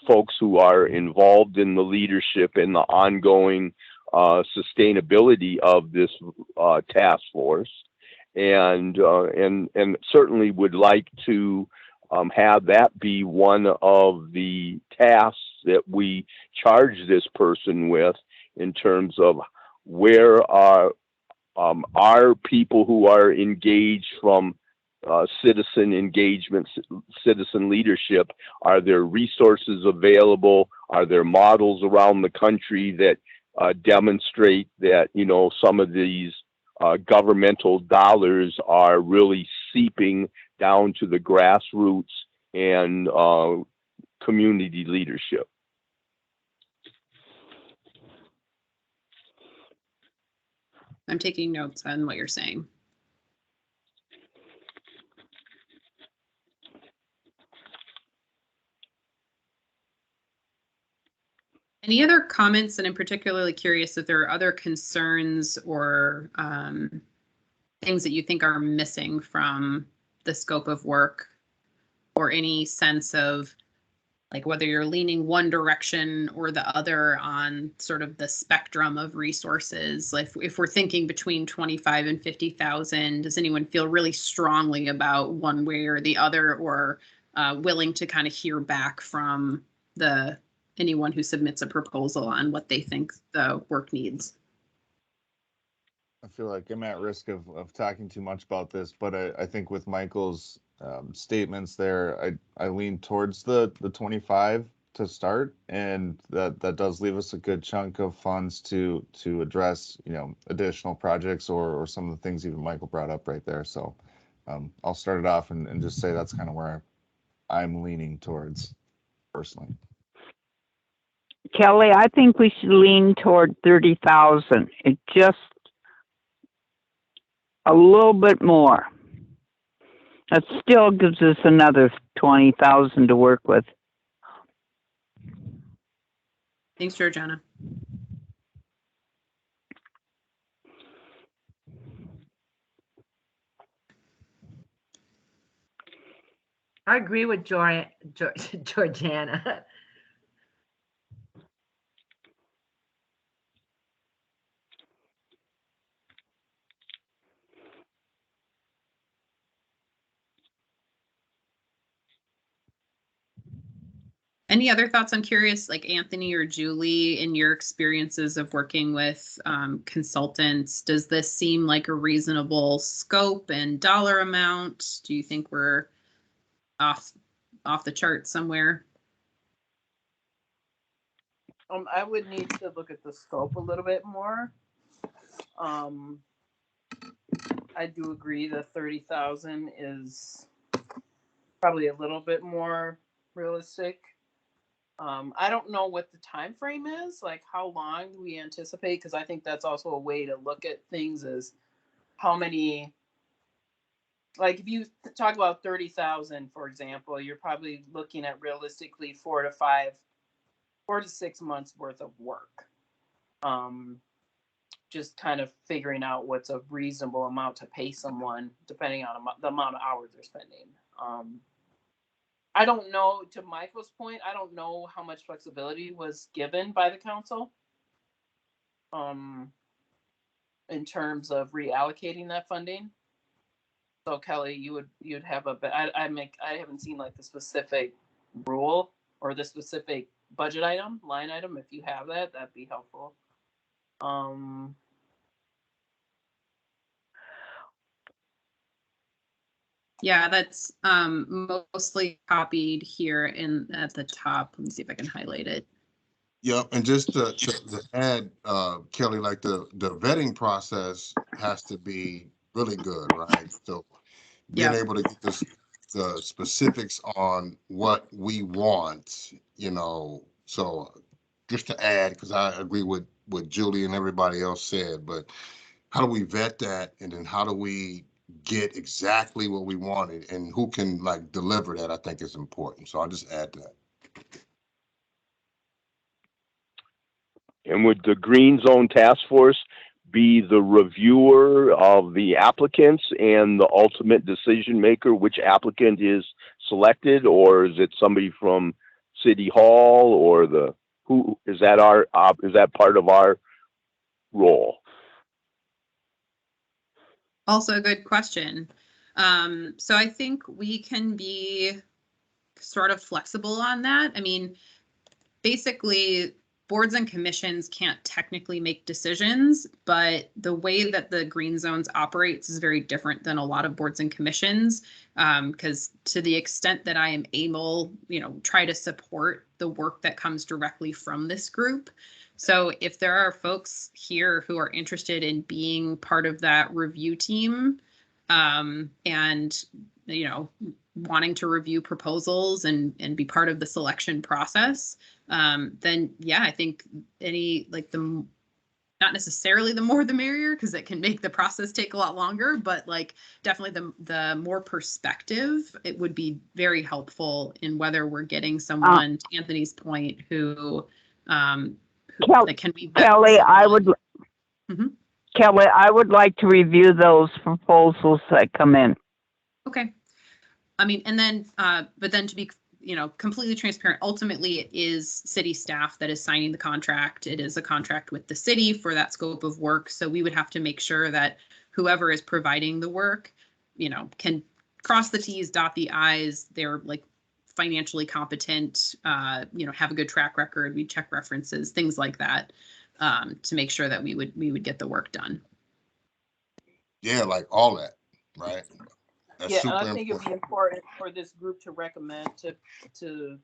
folks who are involved in the leadership and the ongoing sustainability of this task force, and certainly would like to have that be one of the tasks that we charge this person with, in terms of where are people who are engaged from citizen engagement, citizen leadership. Are there resources available? Are there models around the country that demonstrate that, some of these governmental dollars are really seeping down to the grassroots and community leadership? I'm taking notes on what you're saying. Any other comments? And I'm particularly curious if there are other concerns or things that you think are missing from the scope of work, or any sense of like whether you're leaning one direction or the other on sort of the spectrum of resources. Like if we're thinking between 25 and 50,000, does anyone feel really strongly about one way or the other, or willing to kind of hear back from anyone who submits a proposal on what they think the work needs? I feel like I'm at risk of talking too much about this, but I think with Michael's statements there, I lean towards the 25 to start, and that does leave us a good chunk of funds to address additional projects or some of the things even Michael brought up right there. So I'll start it off and just say that's kind of where I'm leaning towards personally. Kelly, I think we should lean toward 30,000. It just a little bit more. That still gives us another 20,000 to work with. Thanks, Georgiana. I agree with Georgiana. Any other thoughts? I'm curious, like Anthony or Julie, in your experiences of working with consultants, does this seem like a reasonable scope and dollar amount? Do you think we're off the chart somewhere? I would need to look at the scope a little bit more. I do agree that 30,000 is probably a little bit more realistic. I don't know what the time frame is, like how long do we anticipate? Because I think that's also a way to look at things is how many, like if you talk about 30,000, for example, you're probably looking at realistically 4 to 6 months worth of work. Just kind of figuring out what's a reasonable amount to pay someone depending on the amount of hours they're spending. I don't know, to Michael's point, I don't know how much flexibility was given by the council in terms of reallocating that funding. So Kelly, you'd have I haven't seen like the specific rule or the specific budget item, line item. If you have that, that'd be helpful. Yeah, that's mostly copied here at the top. Let me see if I can highlight it. Yep, and just to add, Kelly, like the vetting process has to be really good, right? So being able to get the specifics on what we want, so just to add, because I agree with what Julie and everybody else said, but how do we vet that, and then how do we get exactly what we wanted, and who can like deliver that, I think is important. So I'll just add that. And would the Green Zone Task Force be the reviewer of the applicants and the ultimate decision maker, which applicant is selected, or is it somebody from City Hall, or who is that is that part of our role? Also a good question. So I think we can be sort of flexible on that. I mean, basically, boards and commissions can't technically make decisions, but the way that the Green Zones operates is very different than a lot of boards and commissions. Because to the extent that I am able, try to support the work that comes directly from this group. So if there are folks here who are interested in being part of that review team, and wanting to review proposals and be part of the selection process, then yeah, I think not necessarily the more the merrier, because it can make the process take a lot longer, but like definitely the more perspective, it would be very helpful in whether we're getting someone, to Anthony's point, who can be Kelly, I would Mm-hmm. Kelly, I would like to review those proposals that come in. Okay. I mean, and then, but then to be, completely transparent, ultimately it is city staff that is signing the contract. It is a contract with the city for that scope of work. So we would have to make sure that whoever is providing the work, can cross the T's, dot the I's. They're like financially competent, have a good track record. We check references, things like that, to make sure that we would get the work done. Yeah, like all that, right? That's yeah, super and I think important. it'd be important for this group to recommend to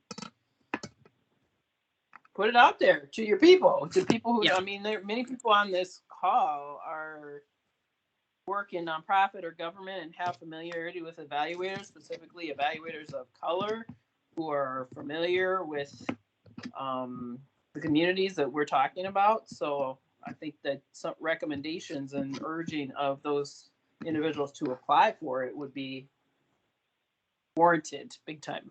put it out there to your people, to people who, I mean, there many people on this call are work in nonprofit or government and have familiarity with evaluators, specifically evaluators of color, who are familiar with the communities that we're talking about. So I think that some recommendations and urging of those individuals to apply for it would be warranted big time.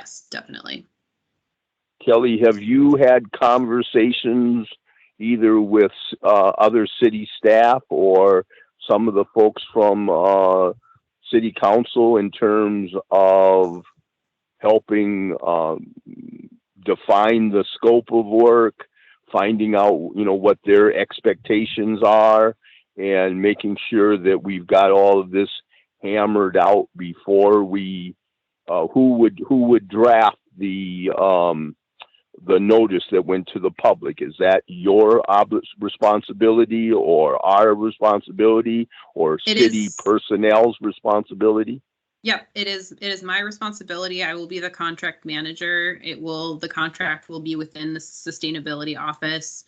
Yes, definitely. Kelly, have you had conversations either with other city staff or some of the folks from city council in terms of helping define the scope of work, finding out, what their expectations are, and making sure that we've got all of this hammered out before we, who would draft the notice that went to the public? Is that your responsibility or our responsibility or It city is. personnel's responsibility? Yep, it is my responsibility. I will be the contract manager. The contract will be within the sustainability office.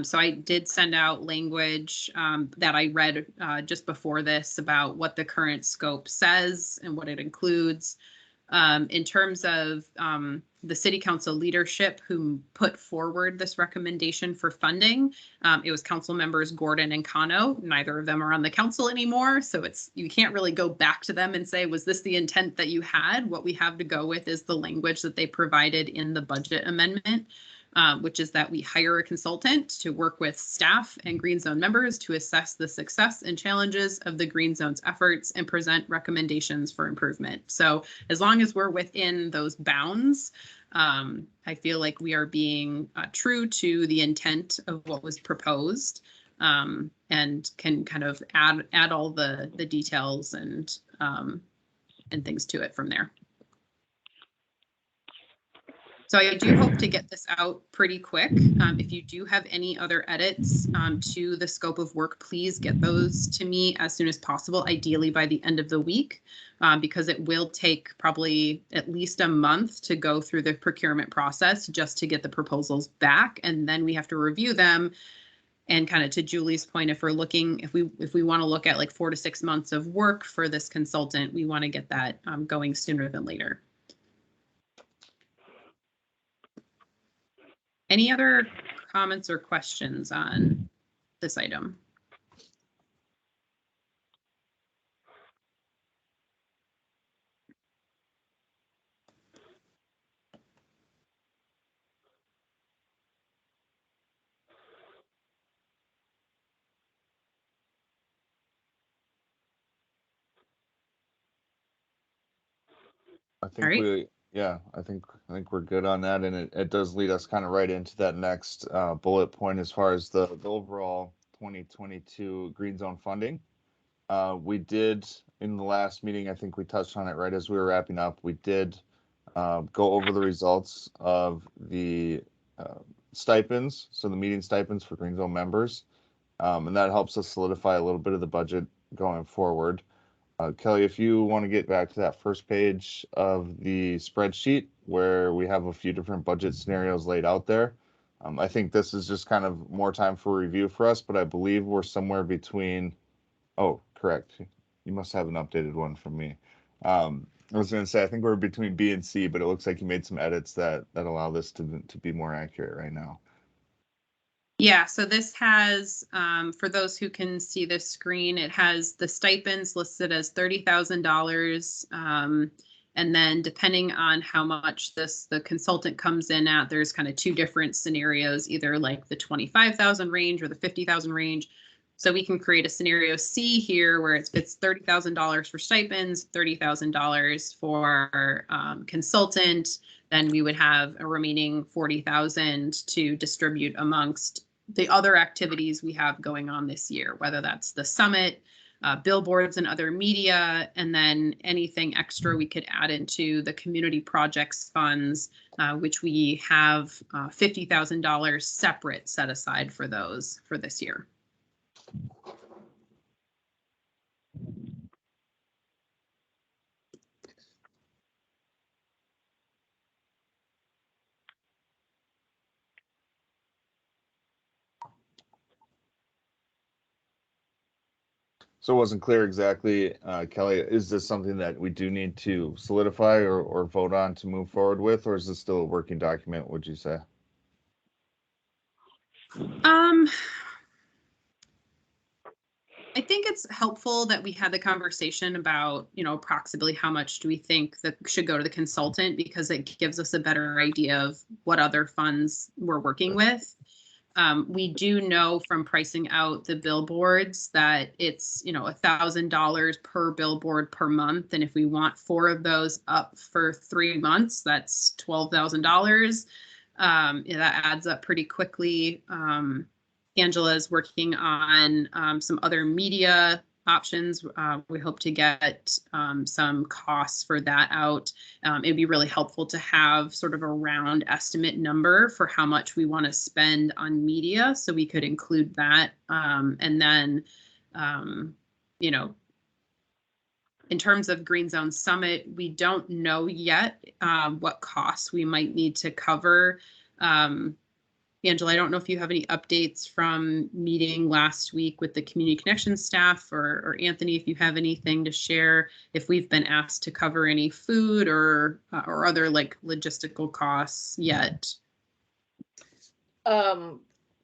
So I did send out language that I read just before this about what the current scope says and what it includes. In terms of the city council leadership who put forward this recommendation for funding, it was council members Gordon and Cano. Neither of them are on the council anymore, so you can't really go back to them and say, was this the intent that you had? What we have to go with is the language that they provided in the budget amendment, which is that we hire a consultant to work with staff and Green Zone members to assess the success and challenges of the Green Zone's efforts and present recommendations for improvement. So as long as we're within those bounds, I feel like we are being true to the intent of what was proposed, and can kind of add all the details and things to it from there. So I do hope to get this out pretty quick. If you do have any other edits to the scope of work, please get those to me as soon as possible, ideally by the end of the week, because it will take probably at least a month to go through the procurement process just to get the proposals back. And then we have to review them. And kind of to Julie's point, if we want to look at like 4 to 6 months of work for this consultant, we want to get that going sooner than later. Any other comments or questions on this item? I think right. I think we're good on that, and it does lead us kind of right into that next bullet point as far as the overall 2022 Green Zone funding. We did in the last meeting, I think we touched on it right as we were wrapping up. We did go over the results of the stipends, so the meeting stipends for Green Zone members, and that helps us solidify a little bit of the budget going forward. Kelly, if you want to get back to that first page of the spreadsheet where we have a few different budget scenarios laid out there. I think this is just kind of more time for review for us, but I believe we're somewhere between, oh, correct. You must have an updated one from me. I was going to say, I think we're between B and C, but it looks like you made some edits that allow this to be more accurate right now. Yeah, so this has, for those who can see this screen, it has the stipends listed as $30,000. And then depending on how much the consultant comes in at, there's kind of two different scenarios, either like the 25,000 range or the 50,000 range. So we can create a scenario C here where it's $30,000 for stipends, $30,000 for consultant. Then we would have a remaining 40,000 to distribute amongst the other activities we have going on this year, whether that's the summit, billboards and other media, and then anything extra we could add into the community projects funds, which we have $50,000 separate set aside for those for this year. So it wasn't clear exactly, Kelly, is this something that we do need to solidify or vote on to move forward with, or is this still a working document, would you say? I think it's helpful that we had the conversation about, approximately how much do we think that should go to the consultant, because it gives us a better idea of what other funds we're working with. We do know from pricing out the billboards that it's, $1,000 per billboard per month. And if we want 4 of those up for 3 months, that's $12,000. That adds up pretty quickly. Angela is working on some other media options. We hope to get some costs for that out. It'd be really helpful to have sort of a round estimate number for how much we want to spend on media, so we could include that. And then, in terms of Green Zone Summit, we don't know yet what costs we might need to cover. Angela, I don't know if you have any updates from meeting last week with the community connection staff, or Anthony, if you have anything to share, if we've been asked to cover any food or other like logistical costs yet.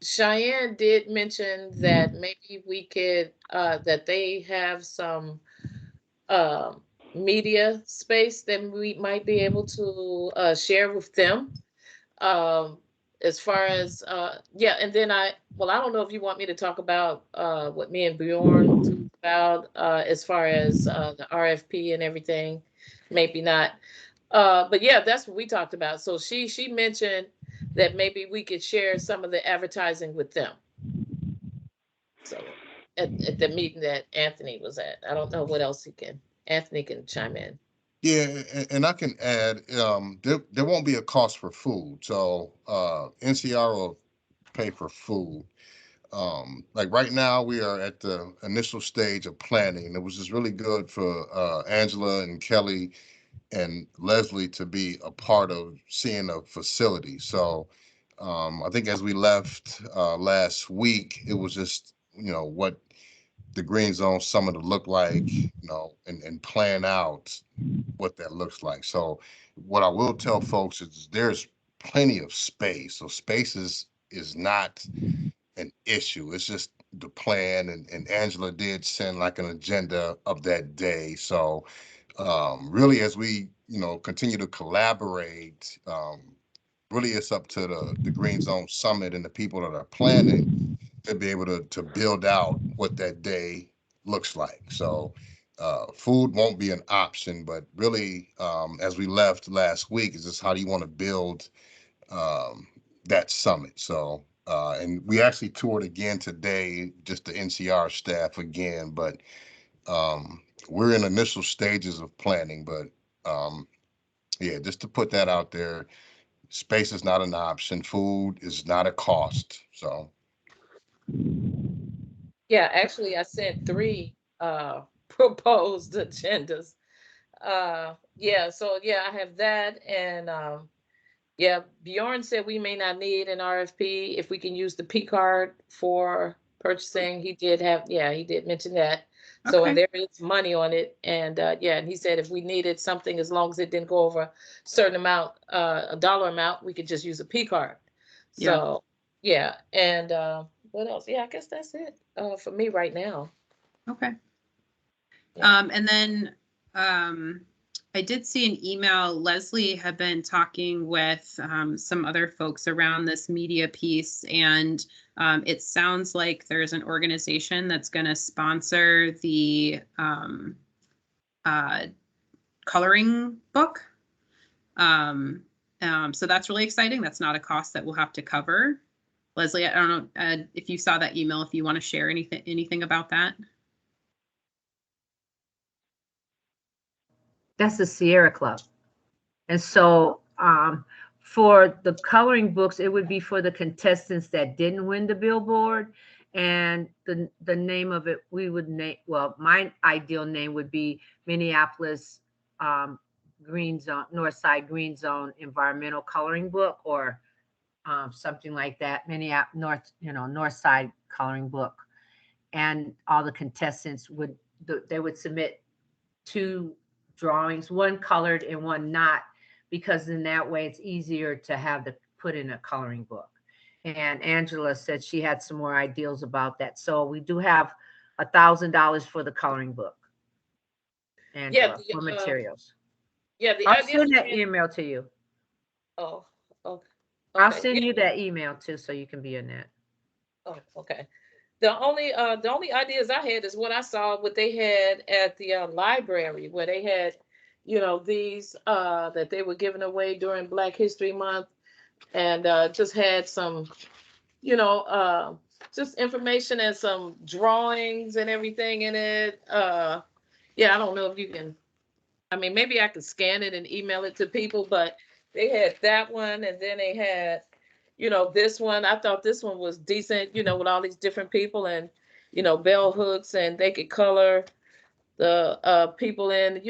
Cheyenne did mention that maybe we could, that they have some media space that we might be able to share with them. As far as, yeah, and then I don't know if you want me to talk about what me and Bjorn talked about as far as the RFP and everything, maybe not. But yeah, that's what we talked about. So she mentioned that maybe we could share some of the advertising with them. So at the meeting that Anthony was at, I don't know what else Anthony can chime in. Yeah, and I can add, there won't be a cost for food. So NCR will pay for food. Like right now, we are at the initial stage of planning. It was just really good for Angela and Kelly and Leslie to be a part of seeing a facility. So I think as we left last week, it was just, what the Green Zone Summit to look like, and plan out what that looks like. So what I will tell folks is there's plenty of space. So space is not an issue. It's just the plan, and Angela did send like an agenda of that day. So really, as we, continue to collaborate, really it's up to the Green Zone Summit and the people that are planning to be able to build out what that day looks like. So food won't be an option, but really, as we left last week, is just how do you want to build that summit? So, and we actually toured again today, just the NCR staff again, but we're in initial stages of planning, but yeah, just to put that out there, space is not an option. Food is not a cost. So. Yeah, actually, I sent 3 proposed agendas. Yeah, so yeah, I have that, and yeah, Bjorn said we may not need an RFP if we can use the P card for purchasing. He did mention that. So, and Okay. there is money on it, and yeah, and he said if we needed something, as long as it didn't go over a certain amount, a dollar amount, we could just use a P card. So yeah, and what else? Yeah, I guess that's it for me right now. Okay. Yeah. And then I did see an email. Leslie had been talking with some other folks around this media piece, and it sounds like there's an organization that's going to sponsor the coloring book. So that's really exciting. That's not a cost that we'll have to cover. Leslie, I don't know if you saw that email, if you want to share anything about that. That's the Sierra Club. And so for the coloring books, it would be for the contestants that didn't win the billboard. And the name of it, we would name, well, my ideal name would be Minneapolis Green Zone, Northside Green Zone Environmental Coloring Book, or something like that. Minneapolis, Northside Coloring Book. And all the contestants would submit 2 drawings, one colored and one not, because in that way it's easier to have to put in a coloring book. And Angela said she had some more ideas about that. So we do have $1,000 for the coloring book and Yeah, for materials. Yeah, the I'll idea send for that me. email to you. Oh, okay. I'll Okay. send Yeah. you that email too, so you can be in that. Oh, okay. The only ideas I had is what I saw what they had at the library, where they had, these that they were giving away during Black History Month, and just had some, just information and some drawings and everything in it. Yeah, I don't know if you can. I mean, maybe I could scan it and email it to people, but they had that one, and then they had, this one. I thought this one was decent, with all these different people and, bell hooks, and they could color the people in,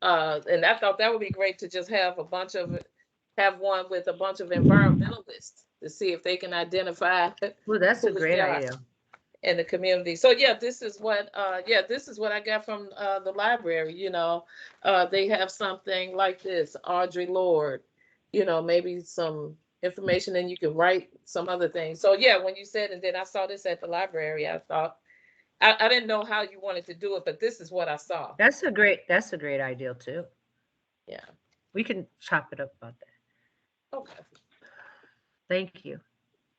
and I thought that would be great to just have one with a bunch of environmentalists to see if they can identify Well, that's a who great they are idea. in the community. So yeah, this is what I got from the library. They have something like this, Audre Lorde, maybe some information, and you can write some other things. So yeah, when you said, and then I saw this at the library, I thought I didn't know how you wanted to do it, but this is what I saw. That's a great idea too. Yeah. We can chop it up about that. Okay. Thank you.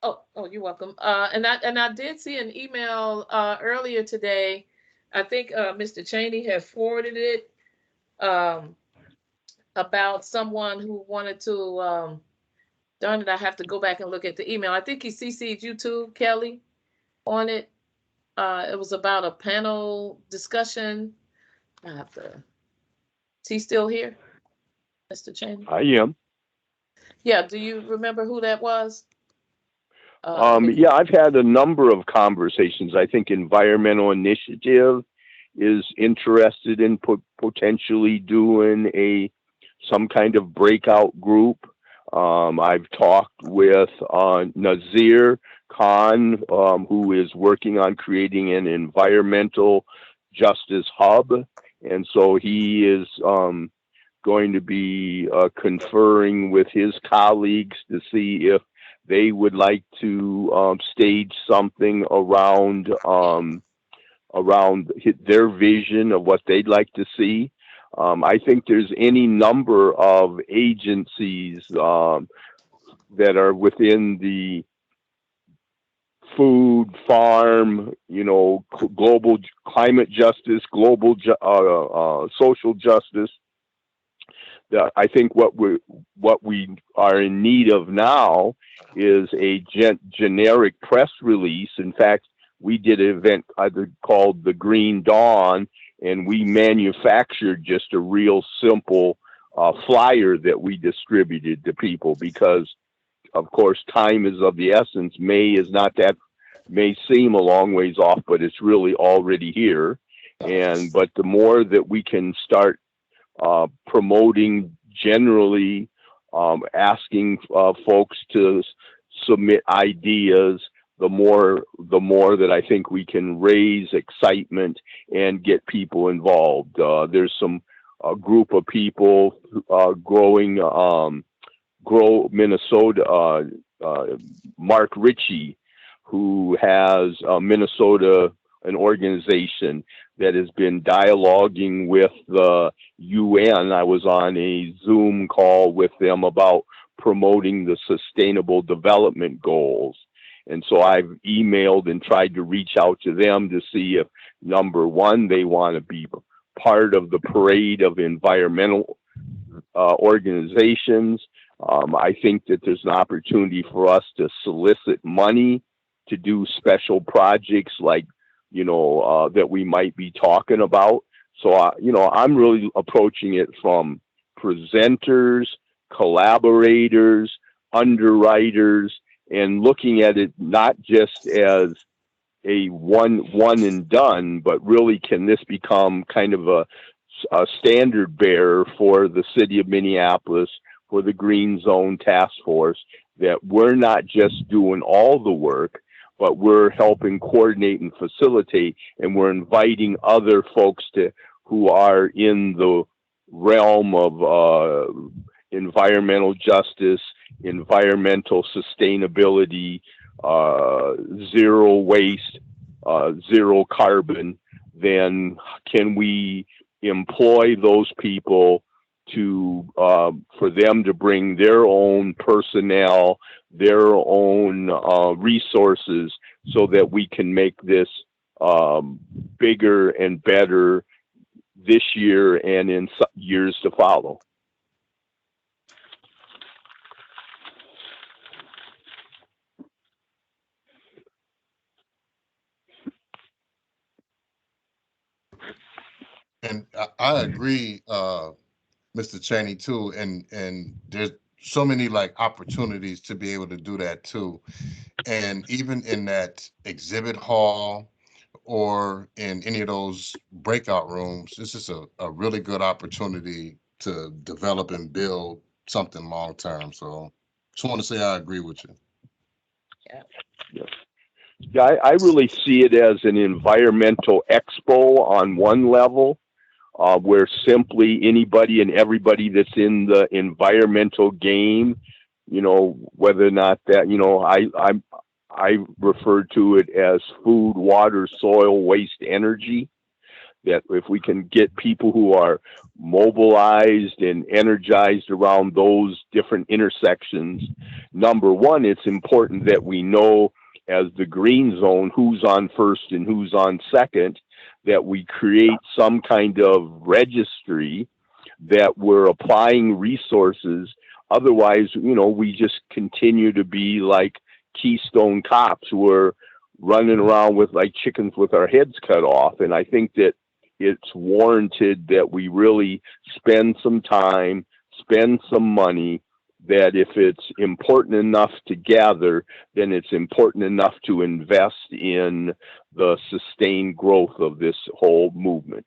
Oh, you're welcome. And I did see an email earlier today. I think Mr. Cheney had forwarded it about someone who wanted to. Darn it, I have to go back and look at the email. I think he CC'd you too, Kelly, on it. It was about a panel discussion. I have to. Is he still here, Mr. Cheney? I am. Yeah. Do you remember who that was? Yeah, I've had a number of conversations. I think Environmental Initiative is interested in potentially doing some kind of breakout group. I've talked with Nazir Khan, who is working on creating an environmental justice hub, and so he is going to be conferring with his colleagues to see if they would like to stage something around their vision of what they'd like to see. I think there's any number of agencies that are within the food, farm, global climate justice, global social justice. I think what we are in need of now is a generic press release. In fact, we did an event called the Green Dawn, and we manufactured just a real simple flyer that we distributed to people because, of course, time is of the essence. May seem a long ways off, but it's really already here. But the more that we can start promoting generally, asking folks to submit ideas, the more that I think we can raise excitement and get people involved. There's a group of people Grow Minnesota, Mark Ritchie, who has Minnesota, an organization that has been dialoguing with the UN. I was on a Zoom call with them about promoting the Sustainable Development Goals. And so I've emailed and tried to reach out to them to see if, number one, they want to be part of the parade of environmental organizations. I think that there's an opportunity for us to solicit money to do special projects like, that we might be talking about. So, I'm really approaching it from presenters, collaborators, underwriters, and looking at it not just as a one and done, but really can this become kind of a standard bearer for the city of Minneapolis, for the Green Zone Task Force, that we're not just doing all the work, but we're helping coordinate and facilitate, and we're inviting other folks who are in the realm of environmental justice, environmental sustainability, zero waste, zero carbon, then can we employ those people to for them to bring their own personnel, their own resources, so that we can make this bigger and better this year and in years to follow. And I agree, Mr. Cheney, too. And there's so many like opportunities to be able to do that too. And even in that exhibit hall or in any of those breakout rooms, this is a really good opportunity to develop and build something long term. So just want to say I agree with you. Yeah. Yeah, I really see it as an environmental expo on one level, where simply anybody and everybody that's in the environmental game, you know, whether or not that, you know, I refer to it as food, water, soil, waste, energy. That if we can get people who are mobilized and energized around those different intersections, number one, it's important that we know as the green zone who's on first and who's on second, that we create some kind of registry that we're applying resources. Otherwise, you know, we just continue to be like Keystone cops who are running around with like chickens with our heads cut off. And I think that it's warranted that we really spend some time, spend some money, that if it's important enough to gather, then it's important enough to invest in the sustained growth of this whole movement.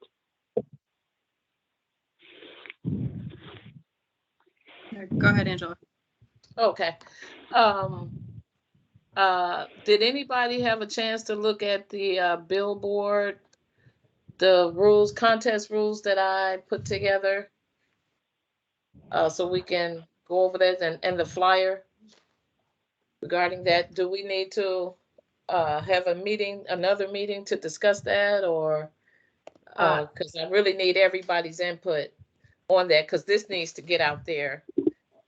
Go ahead, Angela. Okay. Did anybody have a chance to look at the billboard, the rules, contest rules that I put together? So we can go over that and the flyer regarding that. Do we need to have a meeting, another meeting to discuss that, or because I really need everybody's input on that, because this needs to get out there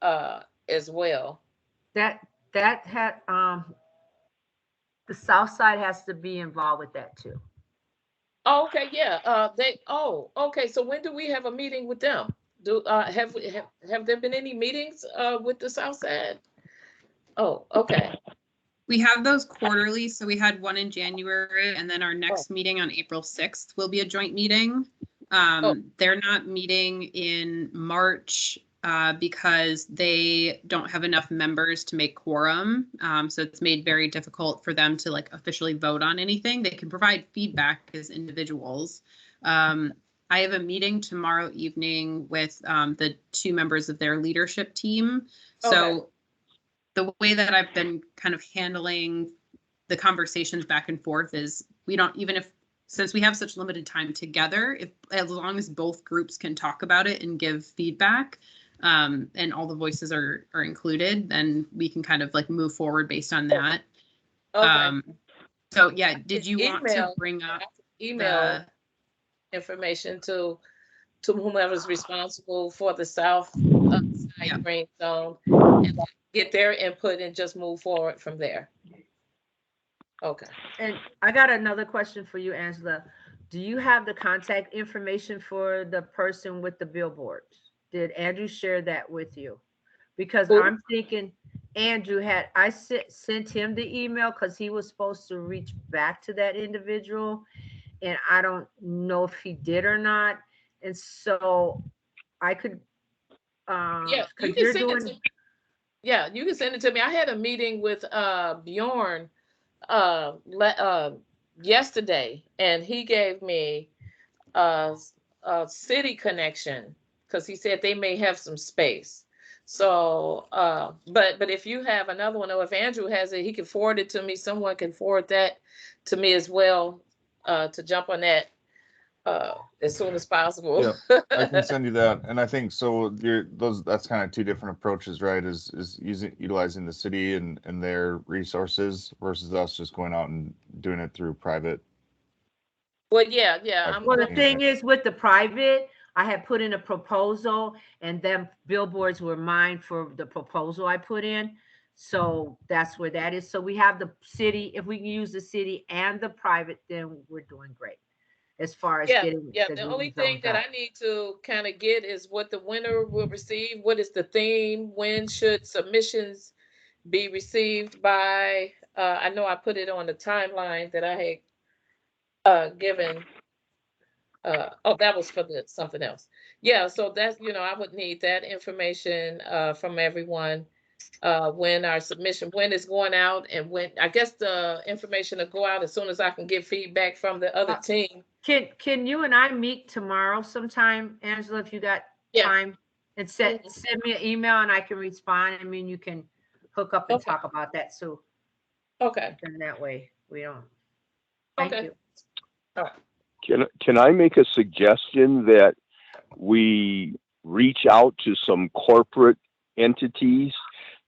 as well. That had the South Side has to be involved with that too. Oh, okay, yeah. Okay. So when do we have a meeting with them? Have there been any meetings with the South Side? Oh, okay. We have those quarterly. So we had one in January, and then our next meeting on April 6th will be a joint meeting. They're not meeting in March because they don't have enough members to make quorum. So it's made very difficult for them to like officially vote on anything. They can provide feedback as individuals. I have a meeting tomorrow evening with the two members of their leadership team. So the way that I've been kind of handling the conversations back and forth is we don't, even if, since we have such limited time together, if as long as both groups can talk about it and give feedback, and all the voices are included, then we can kind of like move forward based on that. So yeah, did you want to bring up email information to whomever's responsible for the South Side Green Zone and get their input and just move forward from there? Okay. And I got another question for you, Angela. Do you have the contact information for the person with the billboards? Did Andrew share that with you? Because I'm thinking Andrew had, I sent him the email because he was supposed to reach back to that individual, and I don't know if he did or not. And so I could, yeah, you can send it to me. Yeah, you can send it to me. I had a meeting with Bjorn yesterday, and he gave me a city connection because he said they may have some space. So, but if you have another one, or if Andrew has it, he can forward it to me. Someone can forward that to me as well, to jump on that as soon as possible. Yeah, I can send you that. And I think so that's kind of two different approaches, right? Is utilizing the city and their resources versus us just going out and doing it through private. Well, yeah. Well, the thing is with the private, I had put in a proposal and then billboards were mine for the proposal I put in. So that's where that is. So we have the city, if we can use the city and the private, then we're doing great as far as getting the only thing that I need to kind of get is what the winner will receive. What is the theme? When should submissions be received by? I know I put it on the timeline that I had given. Oh, that was for something else. Yeah, so that's, I would need that information from everyone. When our submission, when it's going out, and when, I guess the information will go out as soon as I can get feedback from the other team. Can you and I meet tomorrow sometime, Angela, if you got time, and send me an email and I can respond. I mean, you can hook up and talk about that. So then that way we don't. Thank you. All right. Can I make a suggestion that we reach out to some corporate entities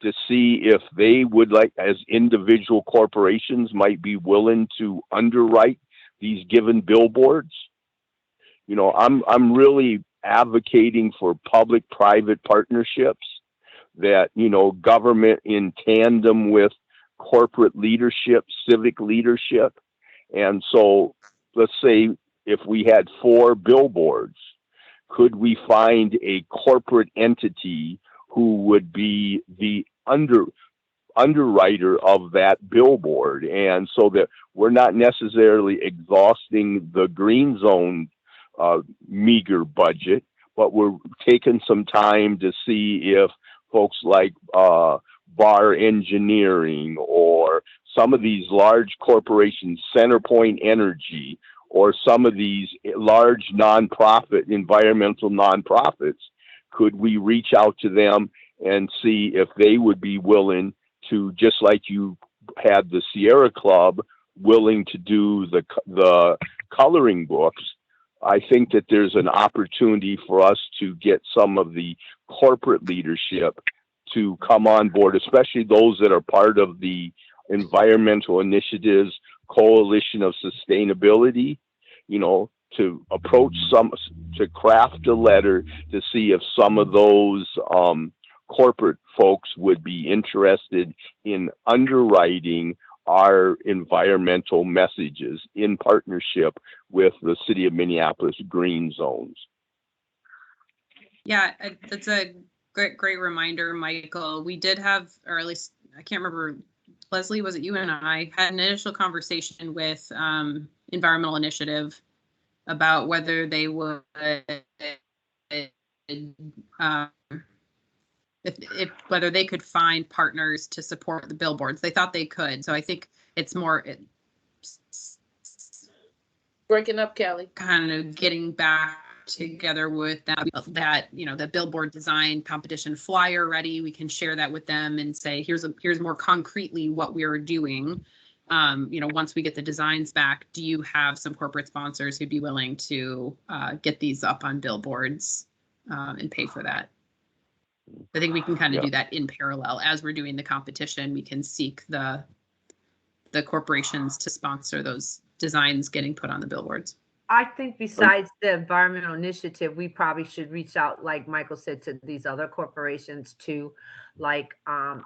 to see if they would, like, as individual corporations, might be willing to underwrite these given billboards? I'm really advocating for public-private partnerships that, government in tandem with corporate leadership, civic leadership. And so let's say if we had 4 billboards, could we find a corporate entity who would be the underwriter of that billboard, and so that we're not necessarily exhausting the green zone meager budget, but we're taking some time to see if folks like Bar Engineering or some of these large corporations, Centerpoint Energy, or some of these large nonprofit, environmental nonprofits, could we reach out to them and see if they would be willing to, just like you had the Sierra Club willing to do the coloring books. I think that there's an opportunity for us to get some of the corporate leadership to come on board, especially those that are part of the Environmental Initiatives Coalition of Sustainability, to approach to craft a letter to see if some of those corporate folks would be interested in underwriting our environmental messages in partnership with the City of Minneapolis Green Zones. Yeah, that's a great reminder, Michael. We did have, or at least I can't remember, Leslie, was it you and I had an initial conversation with Environmental Initiative about whether they would, if whether they could find partners to support the billboards. They thought they could. So I think it's more breaking up, Kelly, kind of getting back together with that the billboard design competition flyer ready. We can share that with them and say, here's more concretely what we're doing. Once we get the designs back, do you have some corporate sponsors who'd be willing to get these up on billboards and pay for that? I think we can kind of do that in parallel. As we're doing the competition, we can seek the corporations to sponsor those designs getting put on the billboards. I think besides the Environmental Initiative, we probably should reach out, like Michael said, to these other corporations too, like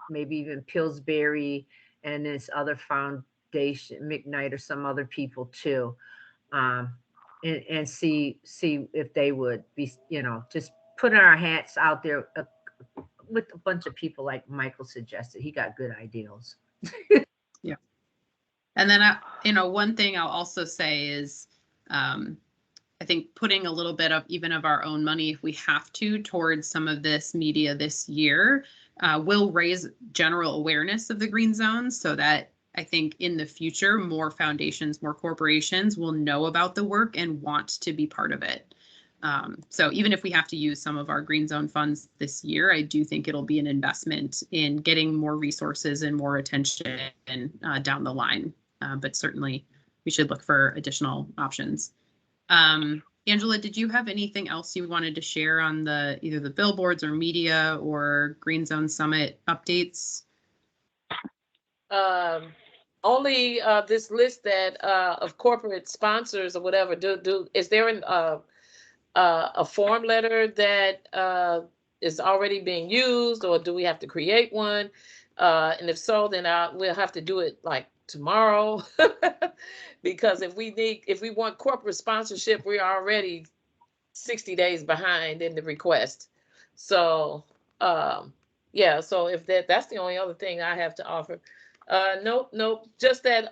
maybe even Pillsbury and this other foundation, McKnight, or some other people too, and see if they would be, just putting our hats out there with a bunch of people like Michael suggested. He got good ideas. Yeah. And then, one thing I'll also say is, I think putting a little bit of even of our own money, if we have to, towards some of this media this year, will raise general awareness of the green zones, so that I think in the future, more foundations, more corporations will know about the work and want to be part of it. So even if we have to use some of our green zone funds this year, I do think it'll be an investment in getting more resources and more attention down the line. But certainly we should look for additional options. Angela, did you have anything else you wanted to share on either the billboards or media or Green Zone Summit updates? only this list that of corporate sponsors or whatever. Is there a form letter that is already being used, or do we have to create one? And if so, then we'll have to do it like tomorrow. Because if we want corporate sponsorship, we're already 60 days behind in the request. So yeah, so if that's the only other thing I have to offer. Nope, just that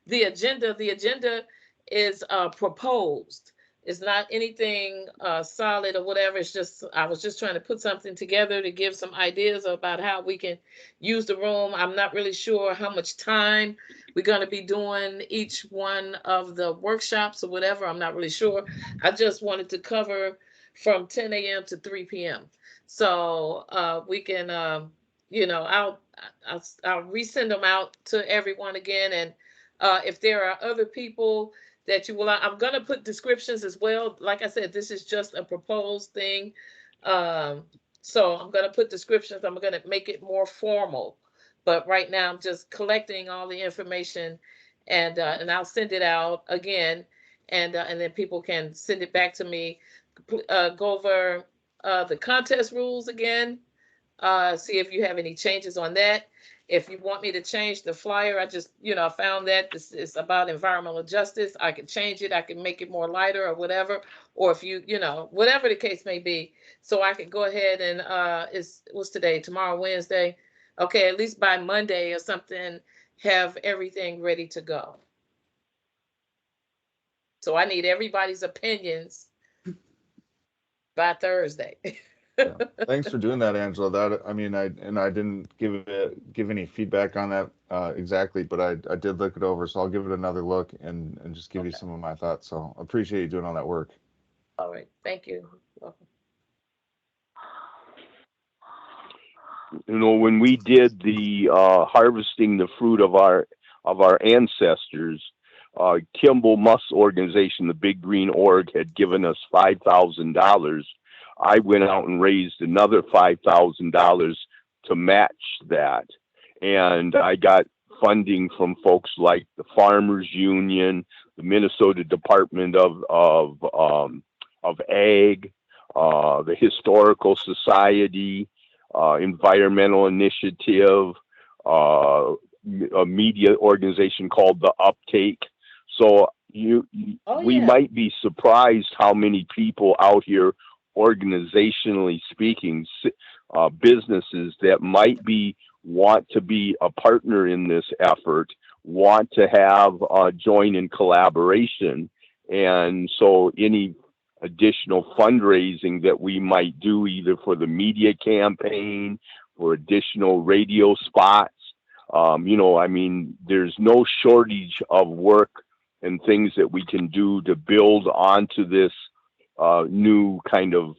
the agenda is proposed. It's not anything solid or whatever. It's just, I was just trying to put something together to give some ideas about how we can use the room. I'm not really sure how much time we're going to be doing each one of the workshops or whatever. I'm not really sure. I just wanted to cover from 10 a.m. to 3 p.m. So we can, I'll resend them out to everyone again. And if there are other people that you will, I'm going to put descriptions as well. Like I said, this is just a proposed thing. So I'm going to put descriptions. I'm going to make it more formal. But right now I'm just collecting all the information, and I'll send it out again. And then people can send it back to me. Go over the contest rules again. See if you have any changes on that. If you want me to change the flyer, I just, I found that this is about environmental justice. I can change it. I can make it more lighter or whatever. Or if you, whatever the case may be. So I can go ahead and what's today? Tomorrow, Wednesday. Okay, at least by Monday or something, have everything ready to go. So I need everybody's opinions by Thursday. Yeah. Thanks for doing that, Angela. That, I mean, I didn't give any feedback on that exactly, but I did look it over, so I'll give it another look and just give you some of my thoughts. So I appreciate you doing all that work. All right, thank you. Welcome. When we did the harvesting the fruit of our ancestors, Kimball Musk organization, the Big Green Org, had given us $5,000. I went out and raised another $5,000 to match that, and I got funding from folks like the Farmers Union, the Minnesota Department of Ag, the Historical Society, Environmental Initiative, a media organization called The Uptake. So we might be surprised how many people out here, organizationally speaking, businesses that might want to be a partner in this effort, want to have join in collaboration. And so any additional fundraising that we might do, either for the media campaign, for additional radio spots, there's no shortage of work and things that we can do to build onto this new kind of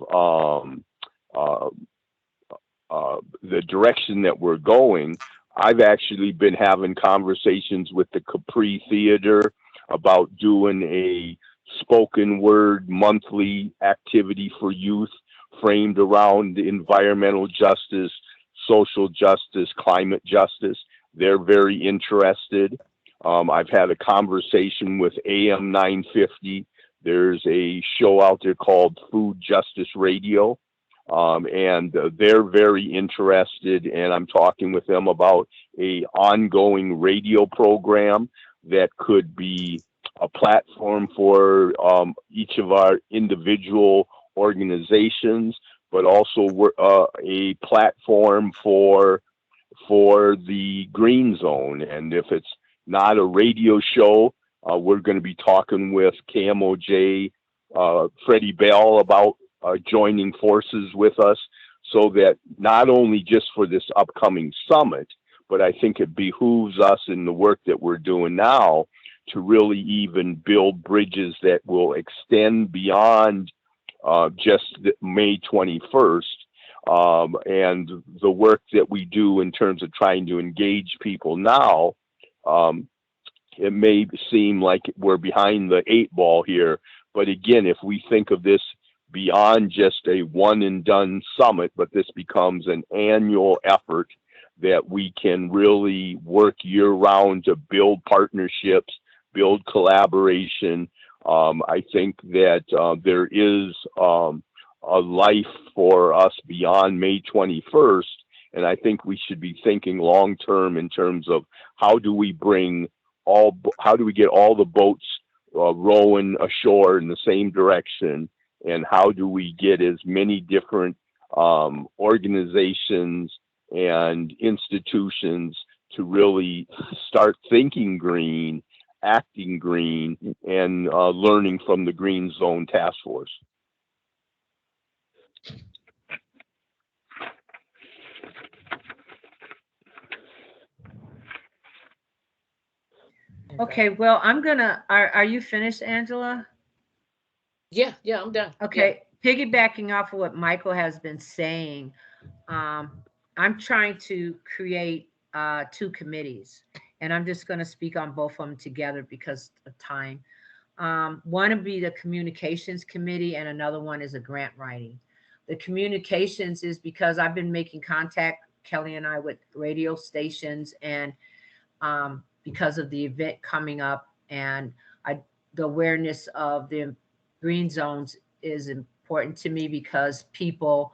the direction that we're going. I've actually been having conversations with the Capri Theater about doing a spoken word monthly activity for youth framed around environmental justice, social justice, climate justice. They're very interested. I've had a conversation with AM 950. There's a show out there called Food Justice Radio, and they're very interested, and I'm talking with them about a ongoing radio program that could be a platform for each of our individual organizations, but also a platform for the Green Zone. And if it's not a radio show, we're going to be talking with KMOJ, Freddie Bell, about joining forces with us, so that not only just for this upcoming summit, but I think it behooves us in the work that we're doing now to really even build bridges that will extend beyond just May 21st. And the work that we do in terms of trying to engage people now, it may seem like we're behind the 8 ball here, but again, if we think of this beyond just a one and done summit, but this becomes an annual effort that we can really work year round to build partnerships, build collaboration. I think that there is a life for us beyond May 21st. And I think we should be thinking long term in terms of how do we get all the boats rowing ashore in the same direction, and how do we get as many different organizations and institutions to really start thinking green, acting green, and learning from the Green Zone Task Force. Okay, well, are you finished, Angela? Yeah, I'm done. Okay, piggybacking off of what Michael has been saying, I'm trying to create 2 committees, and I'm just going to speak on both of them together because of time. One would be the communications committee, and another one is a grant writing. The communications is because I've been making contact, Kelly and I, with radio stations, and because of the event coming up, and the awareness of the green zones is important to me because people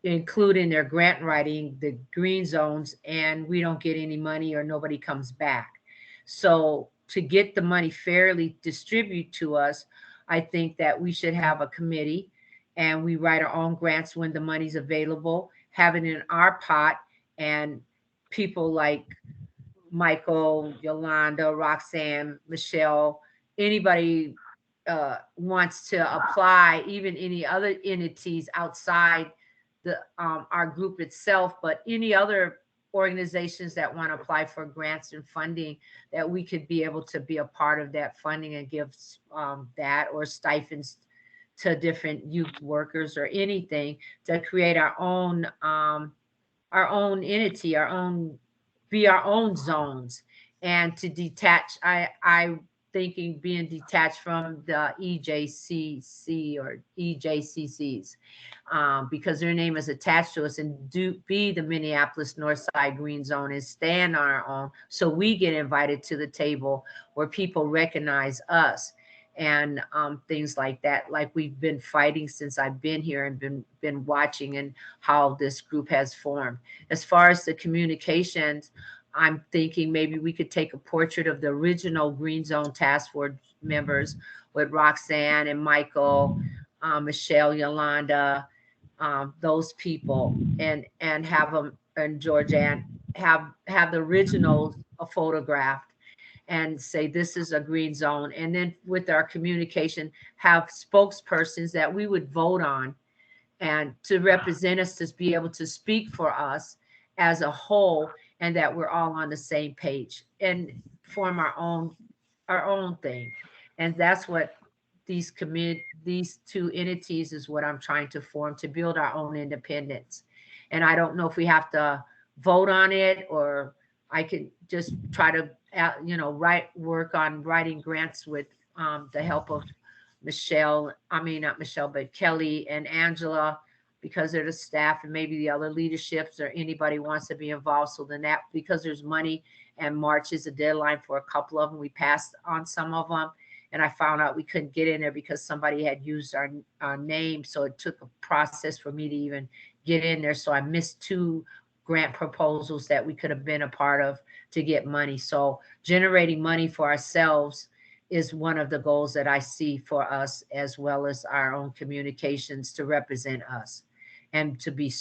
include in their grant writing the green zones, and we don't get any money or nobody comes back. So to get the money fairly distributed to us, I think that we should have a committee and we write our own grants when the money's available, have it in our pot, and people like Michael, Yolanda, Roxanne, Michelle, anybody wants to apply, even any other entities outside our group itself, but any other organizations that want to apply for grants and funding, that we could be able to be a part of that funding and give that or stipends to different youth workers or anything to create our own entity, be our own zones, and to detach. I thinking being detached from the EJCC or EJCCs because their name is attached to us, and be the Minneapolis Northside Green Zone and stand on our own, so we get invited to the table where people recognize us and things like that, like we've been fighting since I've been here and been watching, and how this group has formed. As far as the communications, I'm thinking maybe we could take a portrait of the original Green Zone Task Force members with Roxanne and Michael, Michelle, Yolanda, those people, and have them, and Georgianne, have the originals photographed and say this is a green zone. And then with our communication, have spokespersons that we would vote on and to represent us, to be able to speak for us as a whole, and that we're all on the same page and form our own thing. And that's what these 2 entities is what I'm trying to form, to build our own independence. And I don't know if we have to vote on it, or I could just try to work on writing grants with the help of not Michelle, but Kelly and Angela, because they're the staff, and maybe the other leaderships or anybody wants to be involved. So then that, because there's money and March is a deadline for a couple of them, we passed on some of them. And I found out we couldn't get in there because somebody had used our name. So it took a process for me to even get in there. So I missed 2 grant proposals that we could have been a part of to get money. So generating money for ourselves is one of the goals that I see for us, as well as our own communications to represent us and to be,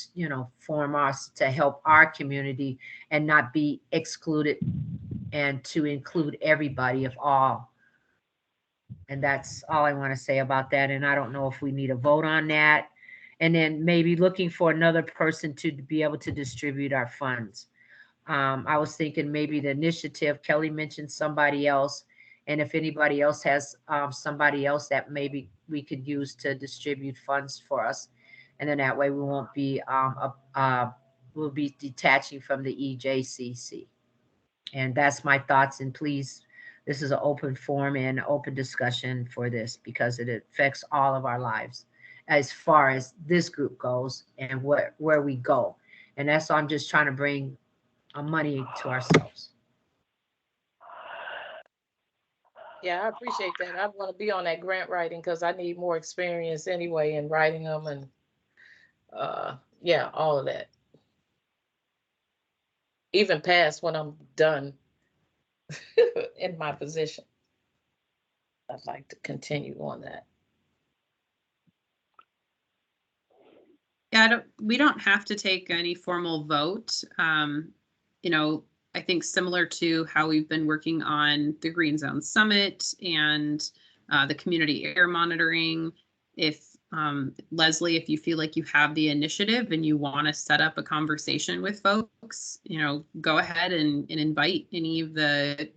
form us to help our community and not be excluded, and to include everybody of all. And that's all I want to say about that. And I don't know if we need a vote on that. And then maybe looking for another person to be able to distribute our funds. I was thinking maybe the initiative, Kelly mentioned somebody else. And if anybody else has somebody else that maybe we could use to distribute funds for us. And then that way we won't be, we'll be detaching from the EJCC. And that's my thoughts. And please, this is an open forum and open discussion for this, because it affects all of our lives as far as this group goes and where we go. And that's why I'm just trying to bring money to ourselves. Yeah, I appreciate that. I want to be on that grant writing because I need more experience anyway in writing them and yeah, all of that. Even past when I'm done in my position. I'd like to continue on that. Yeah, we don't have to take any formal vote. You know, I think similar to how we've been working on the Green Zone Summit and the community air monitoring. If Leslie, if you feel like you have the initiative and you want to set up a conversation with folks, you know, go ahead and invite any of the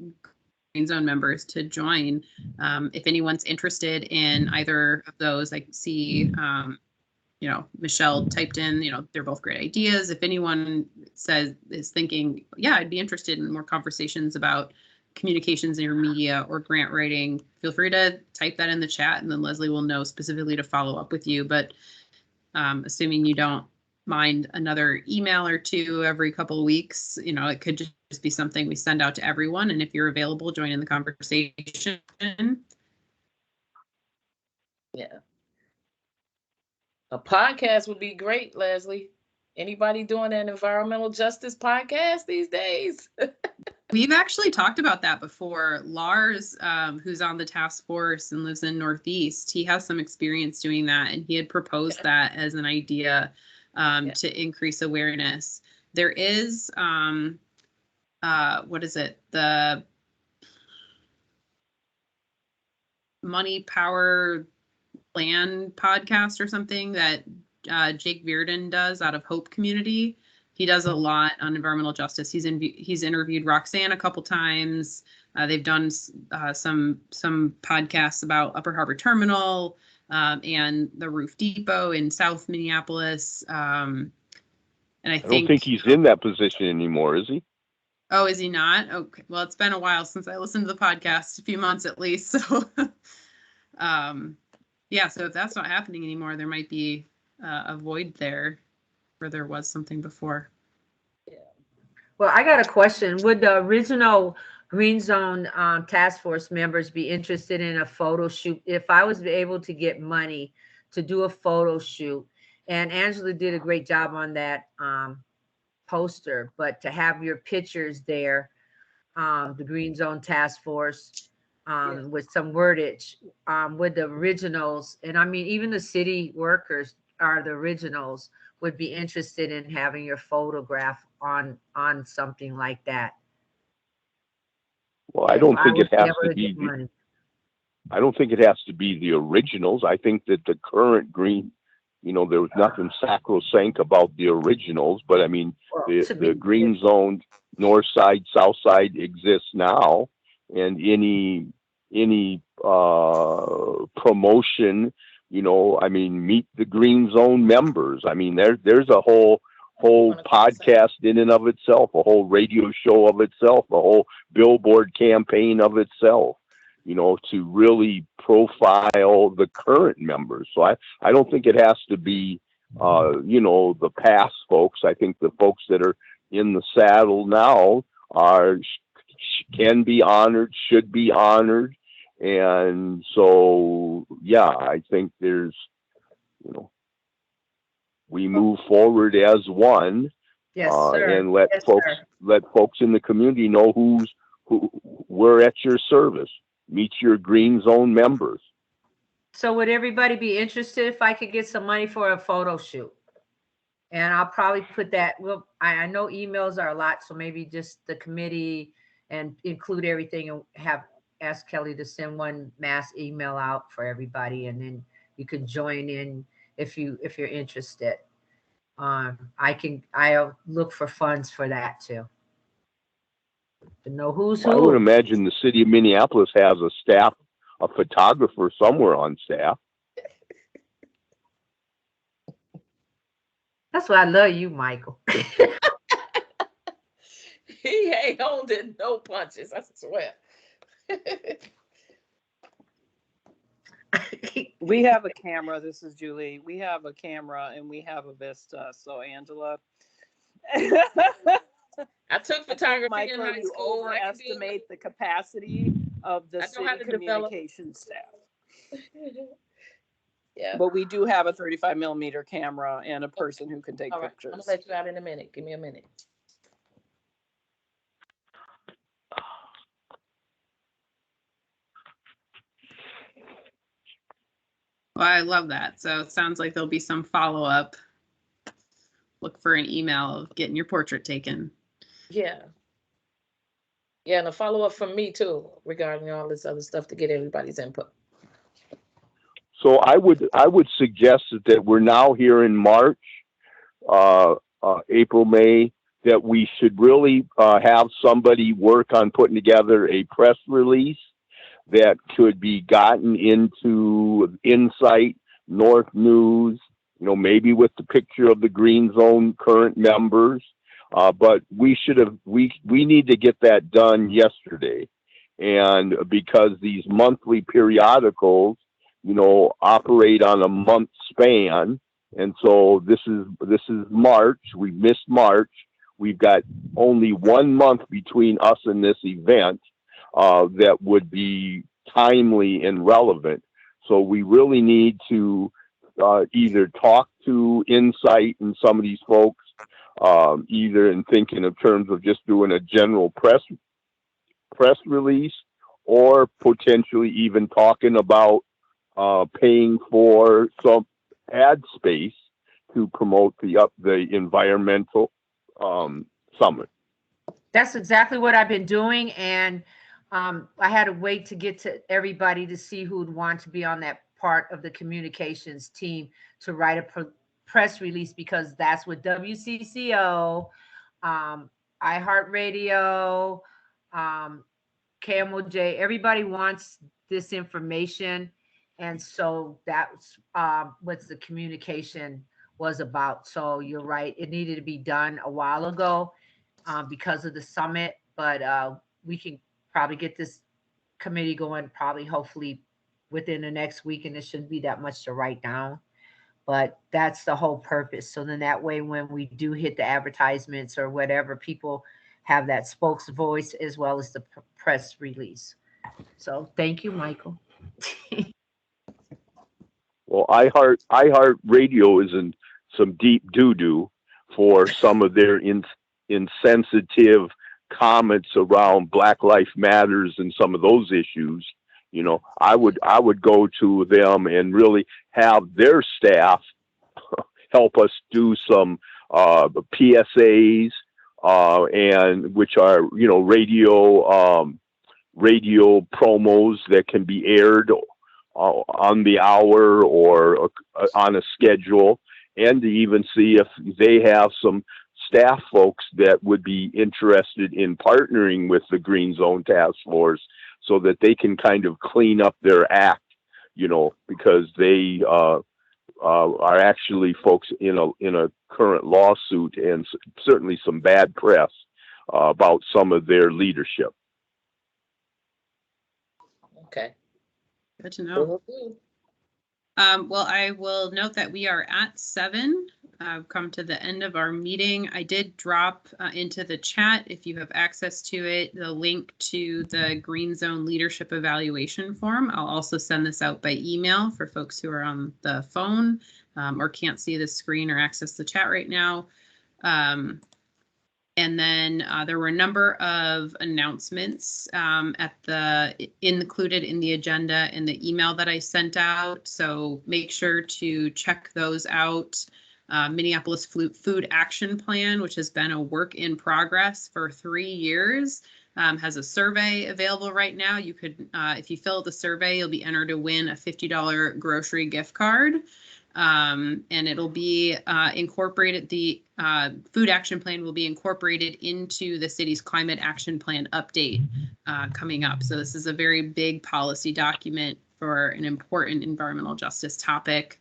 Green Zone members to join. If anyone's interested in either of those, I see you know, Michelle typed in, you know, they're both great ideas. If anyone is thinking, yeah, I'd be interested in more conversations about communications intermedia or grant writing, feel free to type that in the chat and then Leslie will know specifically to follow up with you. But assuming you don't mind another email or two every couple of weeks, you know, it could just be something we send out to everyone. And if you're available, join in the conversation. Yeah. A podcast would be great, Leslie. Anybody doing an environmental justice podcast these days? We've actually talked about that before. Lars, who's on the task force and lives in Northeast, he has some experience doing that, and he had proposed that as an idea to increase awareness. There is, what is it? The Money, Power, Land podcast or something that Jake Bearden does out of Hope Community. He does a lot on environmental justice. He's interviewed Roxanne a couple times. They've done some podcasts about Upper Harbor Terminal and the Roof Depot in South Minneapolis. And I don't think he's in that position anymore, is he? Oh, is he not? Okay. Well, it's been a while since I listened to the podcast, a few months at least. So, yeah. So if that's not happening anymore, there might be a void there where there was something before. Yeah. Well, I got a question. Would the original Green Zone task force members be interested in a photo shoot? If I was able to get money to do a photo shoot, and Angela did a great job on that poster, but to have your pictures there, the Green Zone task force with some wordage with the originals, and I mean, even the city workers are the originals, would be interested in having your photograph on something like that. Well, I don't think it has to be. I don't think it has to be the originals. I think that the current Green, you know, there was nothing sacrosanct about the originals, but I mean, the Green Zone, North Side, South Side exists now, and any promotion, you know, I mean, meet the Green Zone members. I mean, there's a whole podcast in and of itself, a whole radio show of itself, a whole billboard campaign of itself, you know, to really profile the current members. So I don't think it has to be, you know, the past folks. I think the folks that are in the saddle now can be honored, should be honored. And so, yeah, I think there's, you know, we move forward as one, and let folks in the community know who we're at your service. Meet your Green Zone members. So would everybody be interested if I could get some money for a photo shoot? And I'll probably put that, well, I know emails are a lot, so maybe just the committee and include everything and ask Kelly to send one mass email out for everybody, and then you can join in if you're interested. I'll look for funds for that too. To know who's who. I would imagine the city of Minneapolis has a photographer somewhere on staff. That's why I love you, Michael. He ain't holding no punches, I swear. We have a camera. This is Julie. We have a camera and we have a Vista. So Angela, I took photography in Michael, high you school. I can do overestimate the capacity of the I know how city to develop. communication staff. Yeah. But we do have a 35mm camera and a person who can take All right. I'm pictures. gonna let you out in a minute. Give me a minute. Well, I love that. So it sounds like there'll be some follow-up. Look for an email of getting your portrait taken. Yeah. Yeah, and a follow-up from me too regarding all this other stuff to get everybody's input. So I would suggest that we're now here in March, April, May, that we should really have somebody work on putting together a press release that could be gotten into Insight, North News, maybe with the picture of the Green Zone current members. But we need to get that done yesterday. And because these monthly periodicals, operate on a month span. And so this is March. We missed March. We've got only 1 month between us and this event that would be timely and relevant. So we really need to either talk to Insight and some of these folks, either in thinking of terms of just doing a general press release, or potentially even talking about paying for some ad space to promote the environmental summit. That's exactly what I've been doing, and I had to wait to get to everybody to see who would want to be on that part of the communications team to write a press release, because that's what WCCO, iHeartRadio, KMOJ, everybody wants this information. And so that's what the communication was about. So you're right, it needed to be done a while ago because of the summit, but we can probably get this committee going hopefully within the next week, and it shouldn't be that much to write down. But that's the whole purpose. So then that way, when we do hit the advertisements or whatever, people have that spokes voice as well as the press release. So thank you, Michael. Well, iHeartRadio is in some deep doo-doo for some of their insensitive comments around Black Lives Matters and some of those issues. I would go to them and really have their staff help us do some PSAs and which are radio promos that can be aired on the hour or on a schedule, and to even see if they have some staff folks that would be interested in partnering with the Green Zone Task Force so that they can kind of clean up their act, because they are actually folks in a current lawsuit and certainly some bad press about some of their leadership. Okay. Good to know. Well, I will note that we are at 7. I've come to the end of our meeting. I did drop into the chat, if you have access to it, the link to the Green Zone Leadership Evaluation Form. I'll also send this out by email for folks who are on the phone or can't see the screen or access the chat right now. And then there were a number of announcements included in the agenda in the email that I sent out. So make sure to check those out. Minneapolis Food Action Plan, which has been a work in progress for 3 years, has a survey available right now. You could, if you fill out the survey, you'll be entered to win a $50 grocery gift card. And it'll be incorporated, the Food Action Plan will be incorporated into the city's Climate Action Plan update coming up. So this is a very big policy document for an important environmental justice topic.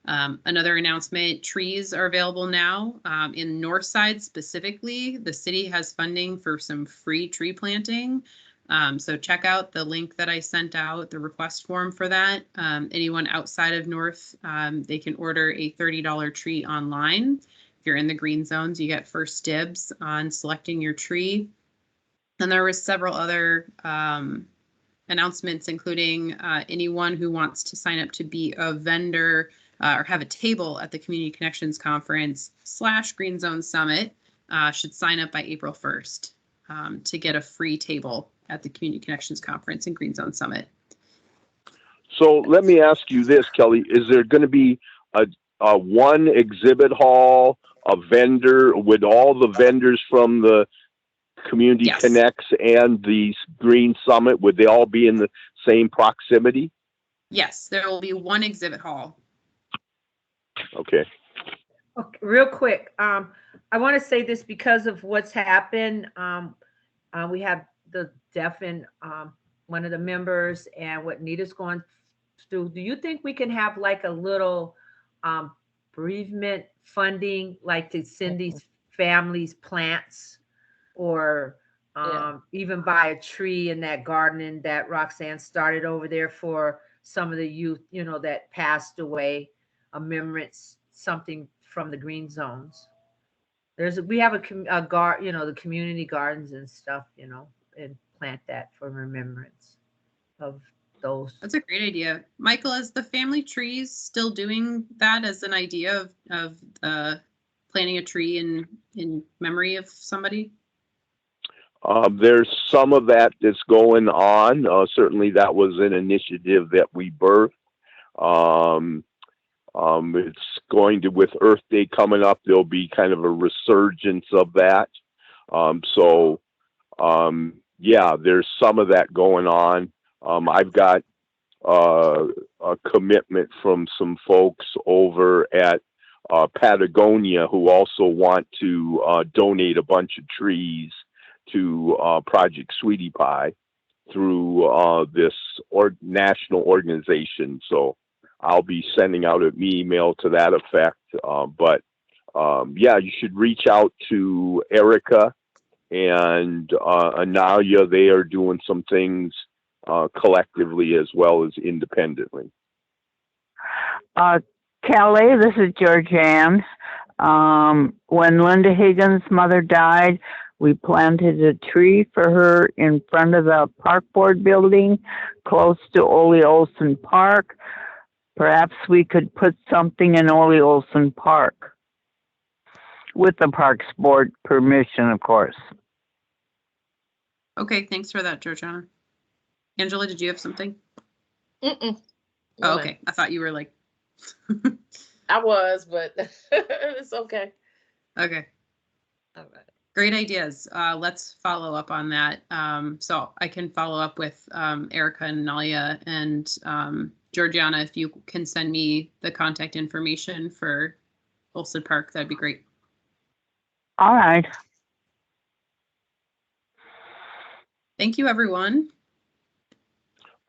Another announcement, trees are available now in Northside specifically. The city has funding for some free tree planting. So check out the link that I sent out, the request form for that. Anyone outside of North, they can order a $30 tree online. If you're in the green zones, you get first dibs on selecting your tree. And there were several other announcements, including anyone who wants to sign up to be a vendor or have a table at the Community Connections Conference / Green Zone Summit should sign up by April 1st to get a free table at the Community Connections Conference and Green Zone Summit. So let me ask you this, Kelly, is there going to be a one exhibit hall, a vendor with all the vendors from the Community Yes. Connects and the Green Summit? Would they all be in the same proximity? Yes, there will be one exhibit hall. Okay. Okay, real quick, I want to say this because of what's happened. We have the deaf in one of the members and what Nita's going through. Do you think we can have like a little bereavement funding, like to send these families plants, or even buy a tree in that garden that Roxanne started over there for some of the youth, you know, that passed away, a remembrance, something from the green zones. We have a garden, you know, the community gardens and stuff, you know, and plant that for remembrance of those. That's a great idea. Michael, is the family trees still doing that as an idea of planting a tree in memory of somebody? There's some of that that's going on. Certainly that was an initiative that we birthed. It's going to, with Earth Day coming up, there'll be kind of a resurgence of that. Yeah, there's some of that going on. I've got a commitment from some folks over at Patagonia who also want to donate a bunch of trees to Project Sweetie Pie through this national organization. So I'll be sending out an email to that effect. Yeah, you should reach out to Erica and Analia. They are doing some things collectively as well as independently. Kelly, this is Georgianne. When Linda Higgins' mother died, we planted a tree for her in front of the park board building close to Ole Olson Park. Perhaps we could put something in Ole Olson Park with the Parks Board permission, of course. Okay, thanks for that, Georgiana. Angela, did you have something? Mm-mm. Oh, okay. I thought you were like. I was, but it's okay. Okay. All right. Great ideas. Let's follow up on that. So I can follow up with Erica and Nalia and Georgiana. If you can send me the contact information for Olson Park, that'd be great. All right. Thank you, everyone.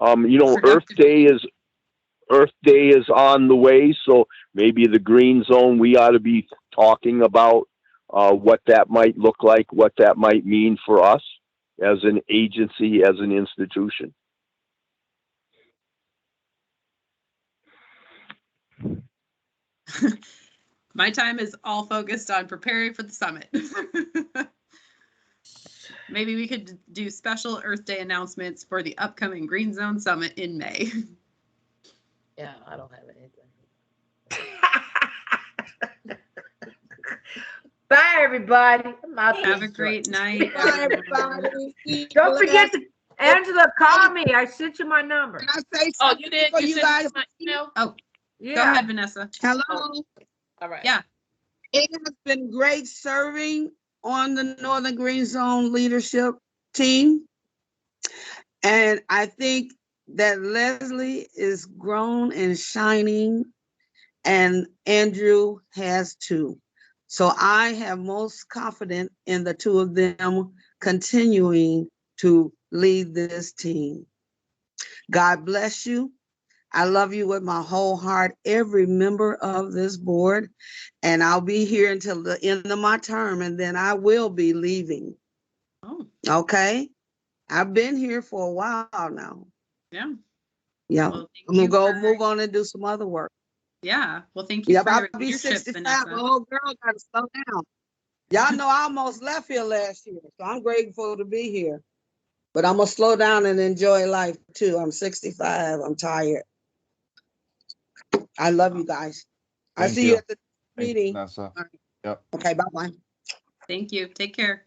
You know, Earth Day is on the way, so maybe the Green Zone, we ought to be talking about what that might look like, what that might mean for us as an agency, as an institution. My time is all focused on preparing for the summit. Maybe we could do special Earth Day announcements for the upcoming Green Zone Summit in May. Yeah, I don't have anything. Bye, everybody. Have a great night. Bye, everybody. Don't forget to, Angela, call me. I sent you my number. Can I say Oh, something you did? for You you sent guys? me my email? Oh, Yeah. go ahead, Vanessa. Hello. All right. Yeah. It has been great serving on the Northern Green Zone leadership team. And I think that Leslie is grown and shining, and Andrew has too. So I have most confidence in the two of them continuing to lead this team. God bless you. I love you with my whole heart, every member of this board, and I'll be here until the end of my term, and then I will be leaving. Oh. Okay? I've been here for a while now. Yeah. Yeah. Well, I'm gonna go move on and do some other work. Yeah. Well, thank you Yeah, for I'll your be leadership, 65. Vanessa. My old girl got to slow down. Y'all know I almost left here last year, so I'm grateful to be here. But I'm gonna slow down and enjoy life too. I'm 65. I'm tired. I love you guys. I Thank see you you. at the Thanks, meeting. Vanessa. All right. Yep. Okay, bye-bye. Thank you. Take care.